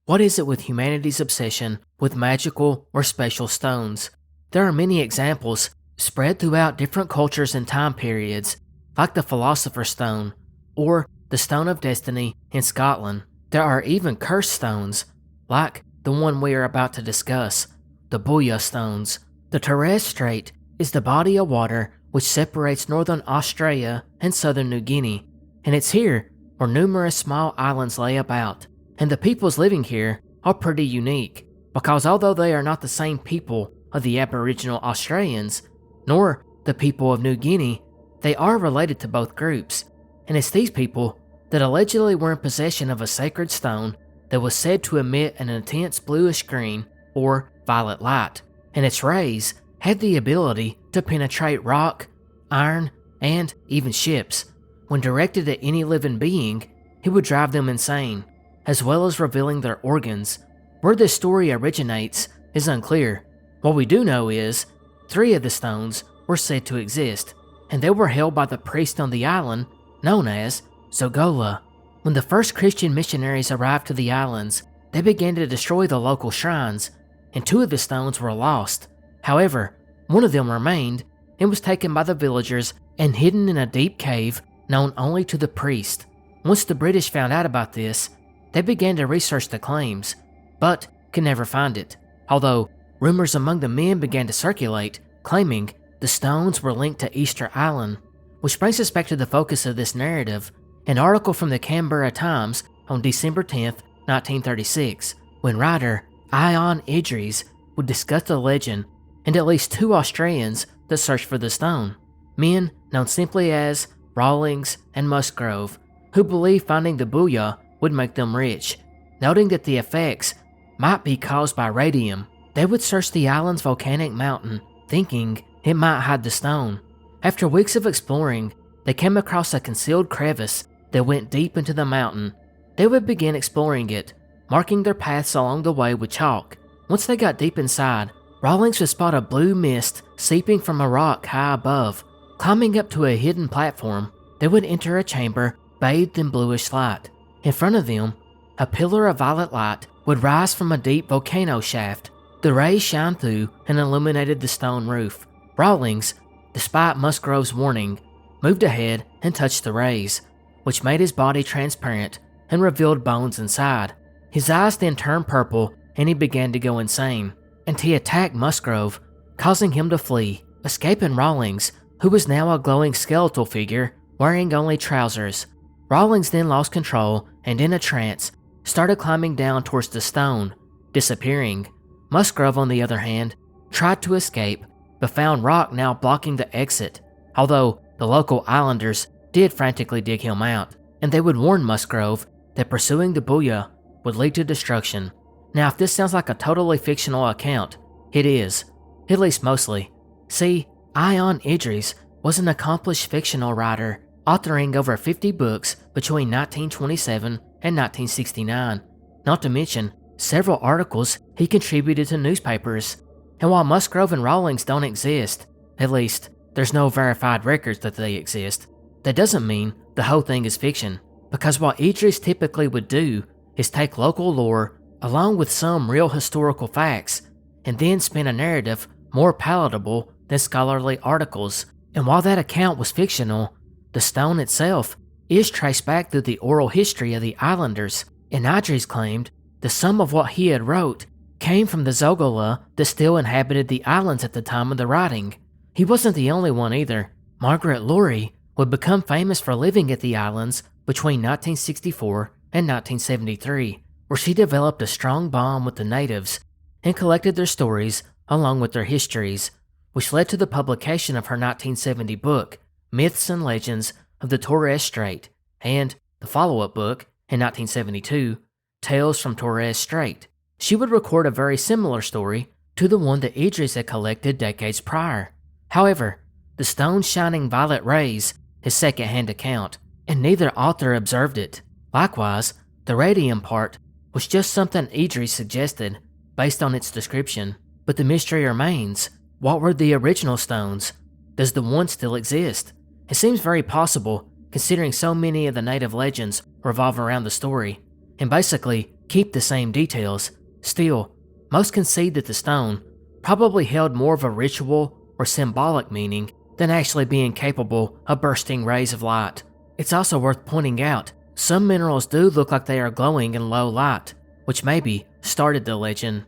What is it with humanity's obsession with magical or special stones? There are many examples spread throughout different cultures and time periods, like the Philosopher's Stone or the Stone of Destiny in Scotland. There are even cursed stones, like the one we are about to discuss, the Booya Stones. The Torres Strait is the body of water which separates northern Australia and southern New Guinea, and it's here where numerous small islands lay about. And the peoples living here are pretty unique, because although they are not the same people of the Aboriginal Australians, nor the people of New Guinea, they are related to both groups, and it's these people that allegedly were in possession of a sacred stone that was said to emit an intense bluish green or violet light, and its rays had the ability to penetrate rock, iron, and even ships. When directed at any living being, it would drive them insane, as well as revealing their organs. Where this story originates is unclear. What we do know is 3 of the stones were said to exist, and they were held by the priest on the island known as Zogola. When the first Christian missionaries arrived to the islands, they began to destroy the local shrines, and 2 of the stones were lost. However, one of them remained and was taken by the villagers and hidden in a deep cave known only to the priest. Once the British found out about this, they began to research the claims, but could never find it, although rumors among the men began to circulate, claiming the stones were linked to Easter Island. Which brings us back to the focus of this narrative, an article from the Canberra Times on December 10th, 1936, when writer Ion Idris would discuss the legend and at least 2 Australians that searched for the stone, men known simply as Rawlings and Musgrove, who believed finding the Booya would make them rich. Noting that the effects might be caused by radium, they would search the island's volcanic mountain, thinking it might hide the stone. After weeks of exploring, they came across a concealed crevice that went deep into the mountain. They would begin exploring it, marking their paths along the way with chalk. Once they got deep inside, Rawlings would spot a blue mist seeping from a rock high above. Climbing up to a hidden platform, they would enter a chamber bathed in bluish light. In front of them, a pillar of violet light would rise from a deep volcano shaft. The rays shined through and illuminated the stone roof. Rawlings, despite Musgrove's warning, moved ahead and touched the rays, which made his body transparent and revealed bones inside. His eyes then turned purple and he began to go insane, and he attacked Musgrove, causing him to flee, escaping Rawlings, who was now a glowing skeletal figure wearing only trousers. Rawlings then lost control and in a trance started climbing down towards the stone, disappearing. Musgrove, on the other hand, tried to escape but found rock now blocking the exit, although the local islanders did frantically dig him out, and they would warn Musgrove that pursuing the Booya would lead to destruction. Now, if this sounds like a totally fictional account, it is, at least mostly. See, Ion Idris was an accomplished fictional writer, authoring over 50 books between 1927 and 1969, not to mention several articles he contributed to newspapers. And while Musgrove and Rawlings don't exist, at least there's no verified records that they exist, that doesn't mean the whole thing is fiction, because what Idris typically would do is take local lore along with some real historical facts and then spin a narrative more palatable than scholarly articles. And while that account was fictional, the stone itself is traced back through the oral history of the islanders, and Idris claimed that some of what he had wrote came from the Zogola that still inhabited the islands at the time of the writing. He wasn't the only one either. Margaret Laurie would become famous for living at the islands between 1964 and 1973, where she developed a strong bond with the natives and collected their stories along with their histories, which led to the publication of her 1970 book, Myths and Legends of the Torres Strait, and the follow-up book, in 1972, Tales from Torres Strait. She would record a very similar story to the one that Idris had collected decades prior. However, the stone's shining violet rays is second-hand account, and neither author observed it. Likewise, the radium part was just something Idris suggested, based on its description. But the mystery remains. What were the original stones? Does the one still exist? It seems very possible, considering so many of the native legends revolve around the story, and basically keep the same details. Still, most concede that the stone probably held more of a ritual or symbolic meaning than actually being capable of bursting rays of light. It's also worth pointing out, some minerals do look like they are glowing in low light, which maybe started the legend.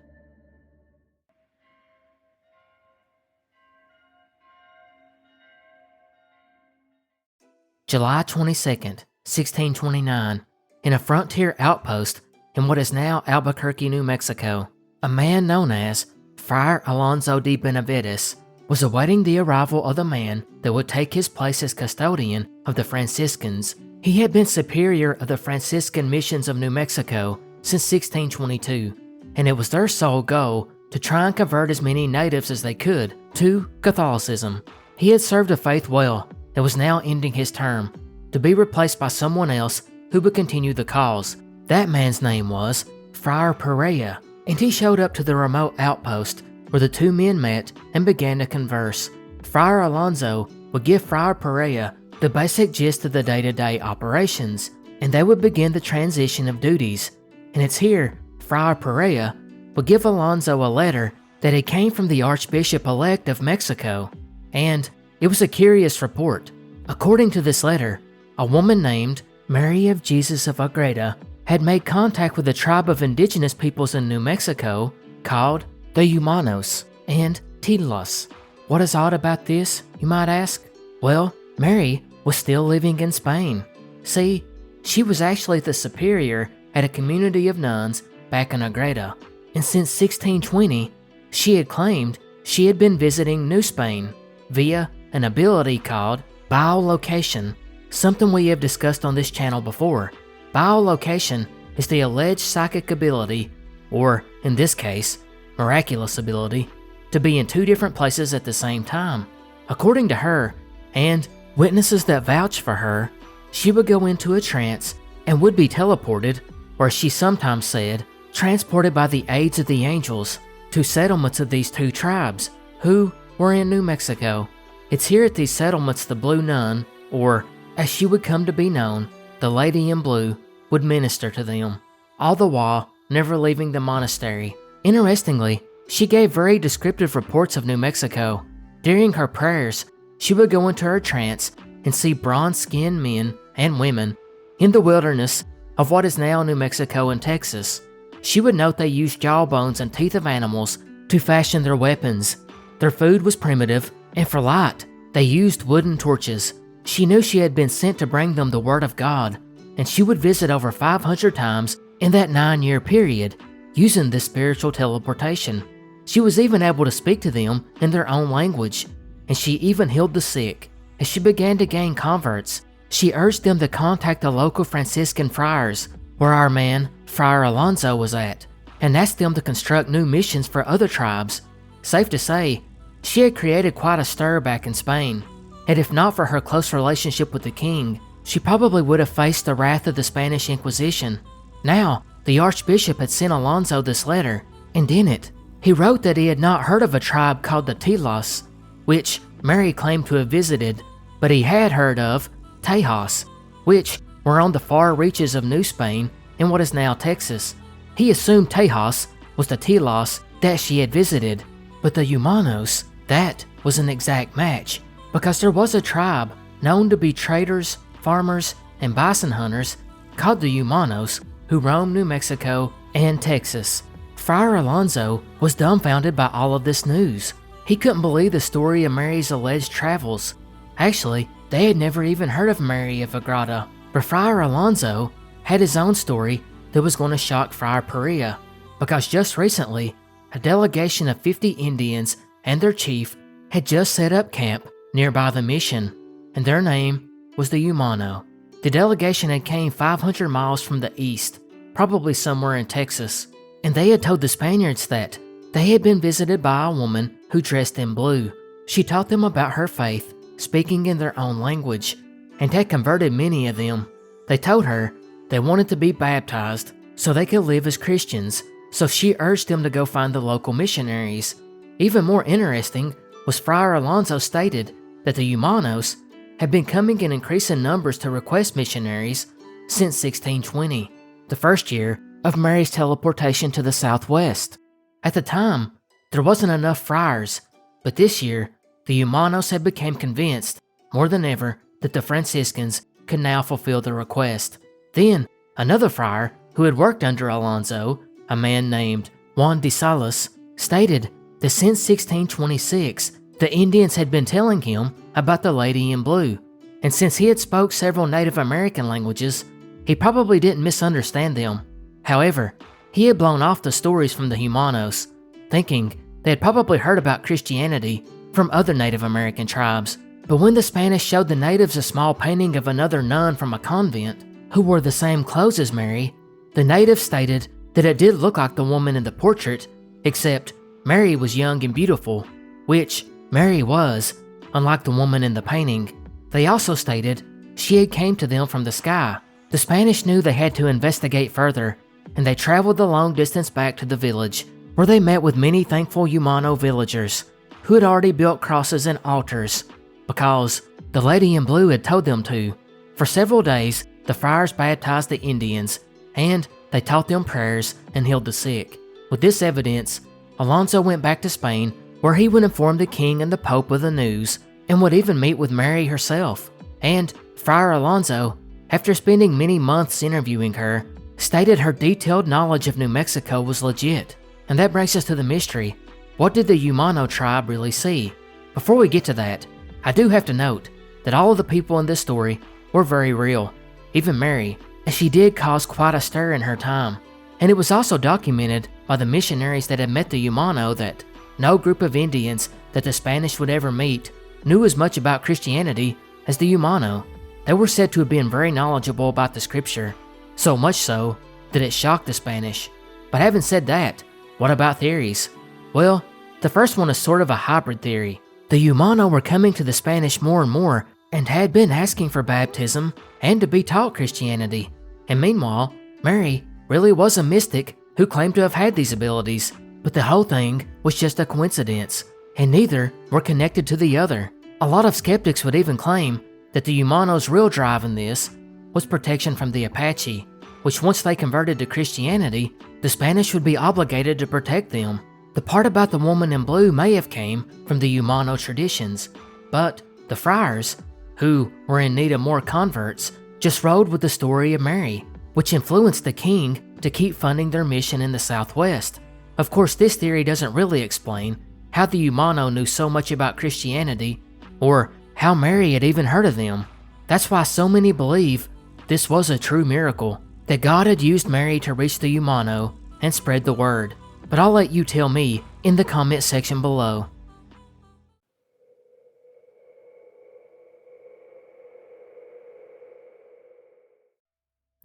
July 22nd, 1629, in a frontier outpost in what is now Albuquerque, New Mexico, a man known as Friar Alonso de Benavides was awaiting the arrival of the man that would take his place as custodian of the Franciscans. He had been superior of the Franciscan missions of New Mexico since 1622, and it was their sole goal to try and convert as many natives as they could to Catholicism. He had served the faith well and was now ending his term, to be replaced by someone else who would continue the cause. That man's name was Friar Perea, and he showed up to the remote outpost where the two men met and began to converse. Friar Alonso would give Friar Perea the basic gist of the day-to-day operations, and they would begin the transition of duties. And it's here Friar Perea would give Alonso a letter that had came from the Archbishop-elect of Mexico, and it was a curious report. According to this letter, a woman named Mary of Jesus of Agreda had made contact with a tribe of indigenous peoples in New Mexico called the Humanos and Tilos. What is odd about this, you might ask? Well, Mary was still living in Spain. See, she was actually the superior at a community of nuns back in Agreda, and since 1620, she had claimed she had been visiting New Spain via an ability called biolocation, something we have discussed on this channel before. Biolocation is the alleged psychic ability, or in this case, miraculous ability, to be in two different places at the same time. According to her, and witnesses that vouch for her, she would go into a trance and would be teleported, or she sometimes said, transported by the aids of the angels to settlements of these two tribes, who were in New Mexico. It's here at these settlements the Blue Nun, or as she would come to be known, the Lady in Blue, would minister to them, all the while never leaving the monastery. Interestingly, she gave very descriptive reports of New Mexico. During her prayers, she would go into her trance and see bronze-skinned men and women in the wilderness of what is now New Mexico and Texas. She would note they used jawbones and teeth of animals to fashion their weapons. Their food was primitive, and for light, they used wooden torches. She knew she had been sent to bring them the Word of God, and she would visit over 500 times in that 9-year period, using this spiritual teleportation. She was even able to speak to them in their own language, and she even healed the sick. As she began to gain converts, she urged them to contact the local Franciscan friars, where our man, Friar Alonso, was at, and asked them to construct new missions for other tribes. Safe to say, she had created quite a stir back in Spain, and if not for her close relationship with the king, she probably would have faced the wrath of the Spanish Inquisition. Now, the Archbishop had sent Alonso this letter, and in it, he wrote that he had not heard of a tribe called the Tilos, which Mary claimed to have visited, but he had heard of Tejas, which were on the far reaches of New Spain in what is now Texas. He assumed Tejas was the Tilos that she had visited, but the Humanos, that was an exact match, because there was a tribe known to be traders, farmers, and bison hunters called the Humanos who roamed New Mexico and Texas. Friar Alonso was dumbfounded by all of this news. He couldn't believe the story of Mary's alleged travels. Actually, they had never even heard of Mary of Agreda, but Friar Alonso had his own story that was going to shock Friar Perea, because just recently, a delegation of 50 Indians and their chief had just set up camp nearby the mission, and their name was the Humano. The delegation had came 500 miles from the east, probably somewhere in Texas, and they had told the Spaniards that they had been visited by a woman who dressed in blue. She taught them about her faith, speaking in their own language, and had converted many of them. They told her they wanted to be baptized so they could live as Christians, so she urged them to go find the local missionaries. Even more interesting was Friar Alonso stated that the Humanos had been coming in increasing numbers to request missionaries since 1620, the first year of Mary's teleportation to the southwest. At the time, there wasn't enough friars, but this year, the Humanos had become convinced, more than ever, that the Franciscans could now fulfill the request. Then, another friar who had worked under Alonso, a man named Juan de Salas, stated that since 1626, the Indians had been telling him about the Lady in Blue, and since he had spoke several Native American languages, he probably didn't misunderstand them. However, he had blown off the stories from the Humanos, thinking they had probably heard about Christianity from other Native American tribes. But when the Spanish showed the natives a small painting of another nun from a convent who wore the same clothes as Mary, the natives stated that it did look like the woman in the portrait, except Mary was young and beautiful, which Mary was, unlike the woman in the painting. They also stated she had came to them from the sky. The Spanish knew they had to investigate further, and they traveled the long distance back to the village, where they met with many thankful Humano villagers who had already built crosses and altars, because the Lady in Blue had told them to. For several days, the friars baptized the Indians, and they taught them prayers and healed the sick. With this evidence, Alonso went back to Spain, where he would inform the king and the pope of the news, and would even meet with Mary herself. And Friar Alonso, after spending many months interviewing her, stated her detailed knowledge of New Mexico was legit. And that brings us to the mystery. What did the Humano tribe really see? Before we get to that, I do have to note that all of the people in this story were very real, even Mary, as she did cause quite a stir in her time. And it was also documented by the missionaries that had met the Humano that no group of Indians that the Spanish would ever meet knew as much about Christianity as the Humano. They were said to have been very knowledgeable about the scripture, so much so that it shocked the Spanish. But having said that, what about theories? Well, the first one is sort of a hybrid theory. The Humano were coming to the Spanish more and more and had been asking for baptism and to be taught Christianity. And meanwhile, Mary really was a mystic who claimed to have had these abilities, but the whole thing was just a coincidence, and neither were connected to the other. A lot of skeptics would even claim that the Humano's real drive in this was protection from the Apache, which once they converted to Christianity, the Spanish would be obligated to protect them. The part about the woman in blue may have came from the Humano traditions, but the friars, who were in need of more converts, just rode with the story of Mary, which influenced the king to keep funding their mission in the Southwest. Of course, this theory doesn't really explain how the Humano knew so much about Christianity, or how Mary had even heard of them. That's why so many believe this was a true miracle, that God had used Mary to reach the Humano and spread the word. But I'll let you tell me in the comment section below.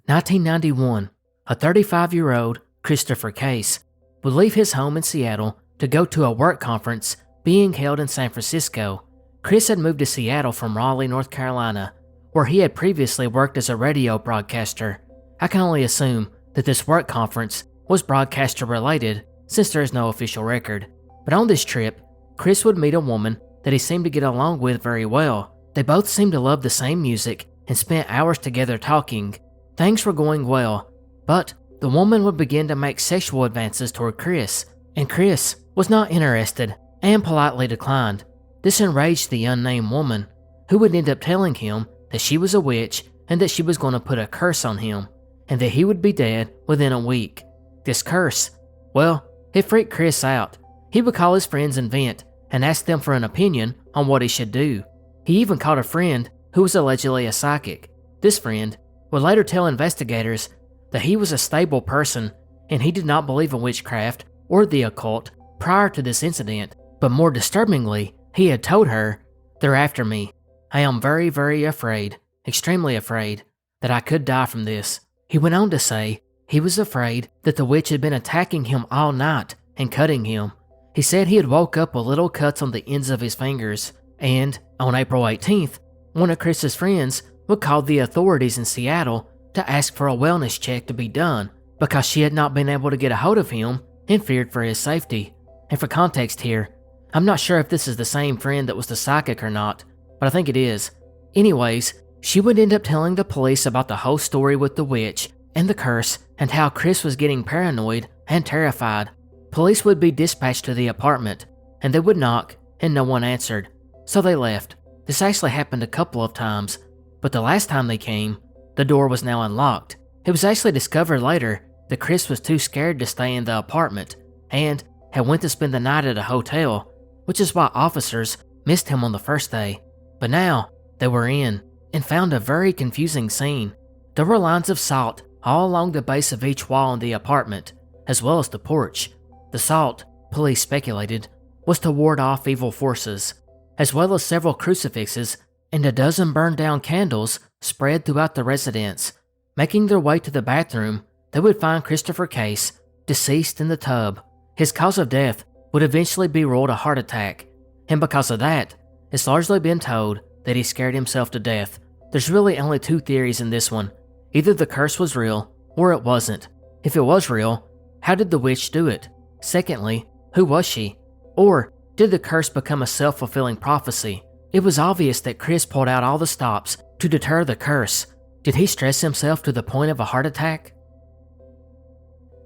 (1991) A 35-year-old, Christopher Case, would leave his home in Seattle to go to a work conference being held in San Francisco. Chris had moved to Seattle from Raleigh, North Carolina, where he had previously worked as a radio broadcaster. I can only assume that this work conference was broadcaster related, since there is no official record. But on this trip, Chris would meet a woman that he seemed to get along with very well. They both seemed to love the same music and spent hours together talking. Things were going well, but the woman would begin to make sexual advances toward Chris, and Chris was not interested and politely declined. This enraged the unnamed woman, who would end up telling him that she was a witch and that she was going to put a curse on him, and that he would be dead within a week. This curse, well, it freaked Chris out. He would call his friends and vent and ask them for an opinion on what he should do. He even caught a friend who was allegedly a psychic. This friend would later tell investigators that he was a stable person and he did not believe in witchcraft or the occult prior to this incident. But more disturbingly, he had told her, "They're after me. I am very, very afraid, extremely afraid, that I could die from this." He went on to say he was afraid that the witch had been attacking him all night and cutting him. He said he had woke up with little cuts on the ends of his fingers, and on April 18th, one of Chris's friends would call the authorities in Seattle to ask for a wellness check to be done, because she had not been able to get a hold of him and feared for his safety. And for context here, I'm not sure if this is the same friend that was the psychic or not, but I think it is. Anyways, she would end up telling the police about the whole story with the witch and the curse and how Chris was getting paranoid and terrified. Police would be dispatched to the apartment, and they would knock, and no one answered, so they left. This actually happened a couple of times, but the last time they came, the door was now unlocked. It was actually discovered later that Chris was too scared to stay in the apartment and had went to spend the night at a hotel, which is why officers missed him on the first day. But now, they were in and found a very confusing scene. There were lines of salt all along the base of each wall in the apartment, as well as the porch. The salt, police speculated, was to ward off evil forces, as well as several crucifixes and a dozen burned down candles spread throughout the residence. Making their way to the bathroom, they would find Christopher Case deceased in the tub. His cause of death would eventually be ruled a heart attack, and because of that, it's largely been told that he scared himself to death. There's really only two theories in this one. Either the curse was real, or it wasn't. If it was real, how did the witch do it? Secondly, who was she? Or did the curse become a self-fulfilling prophecy? It was obvious that Chris pulled out all the stops to deter the curse. Did he stress himself to the point of a heart attack?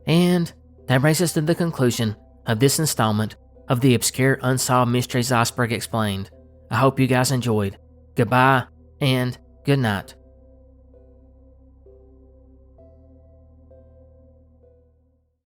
And that brings us to the conclusion of this installment of the Obscure Unsolved Mysteries Iceberg Explained. I hope you guys enjoyed. Goodbye and good night.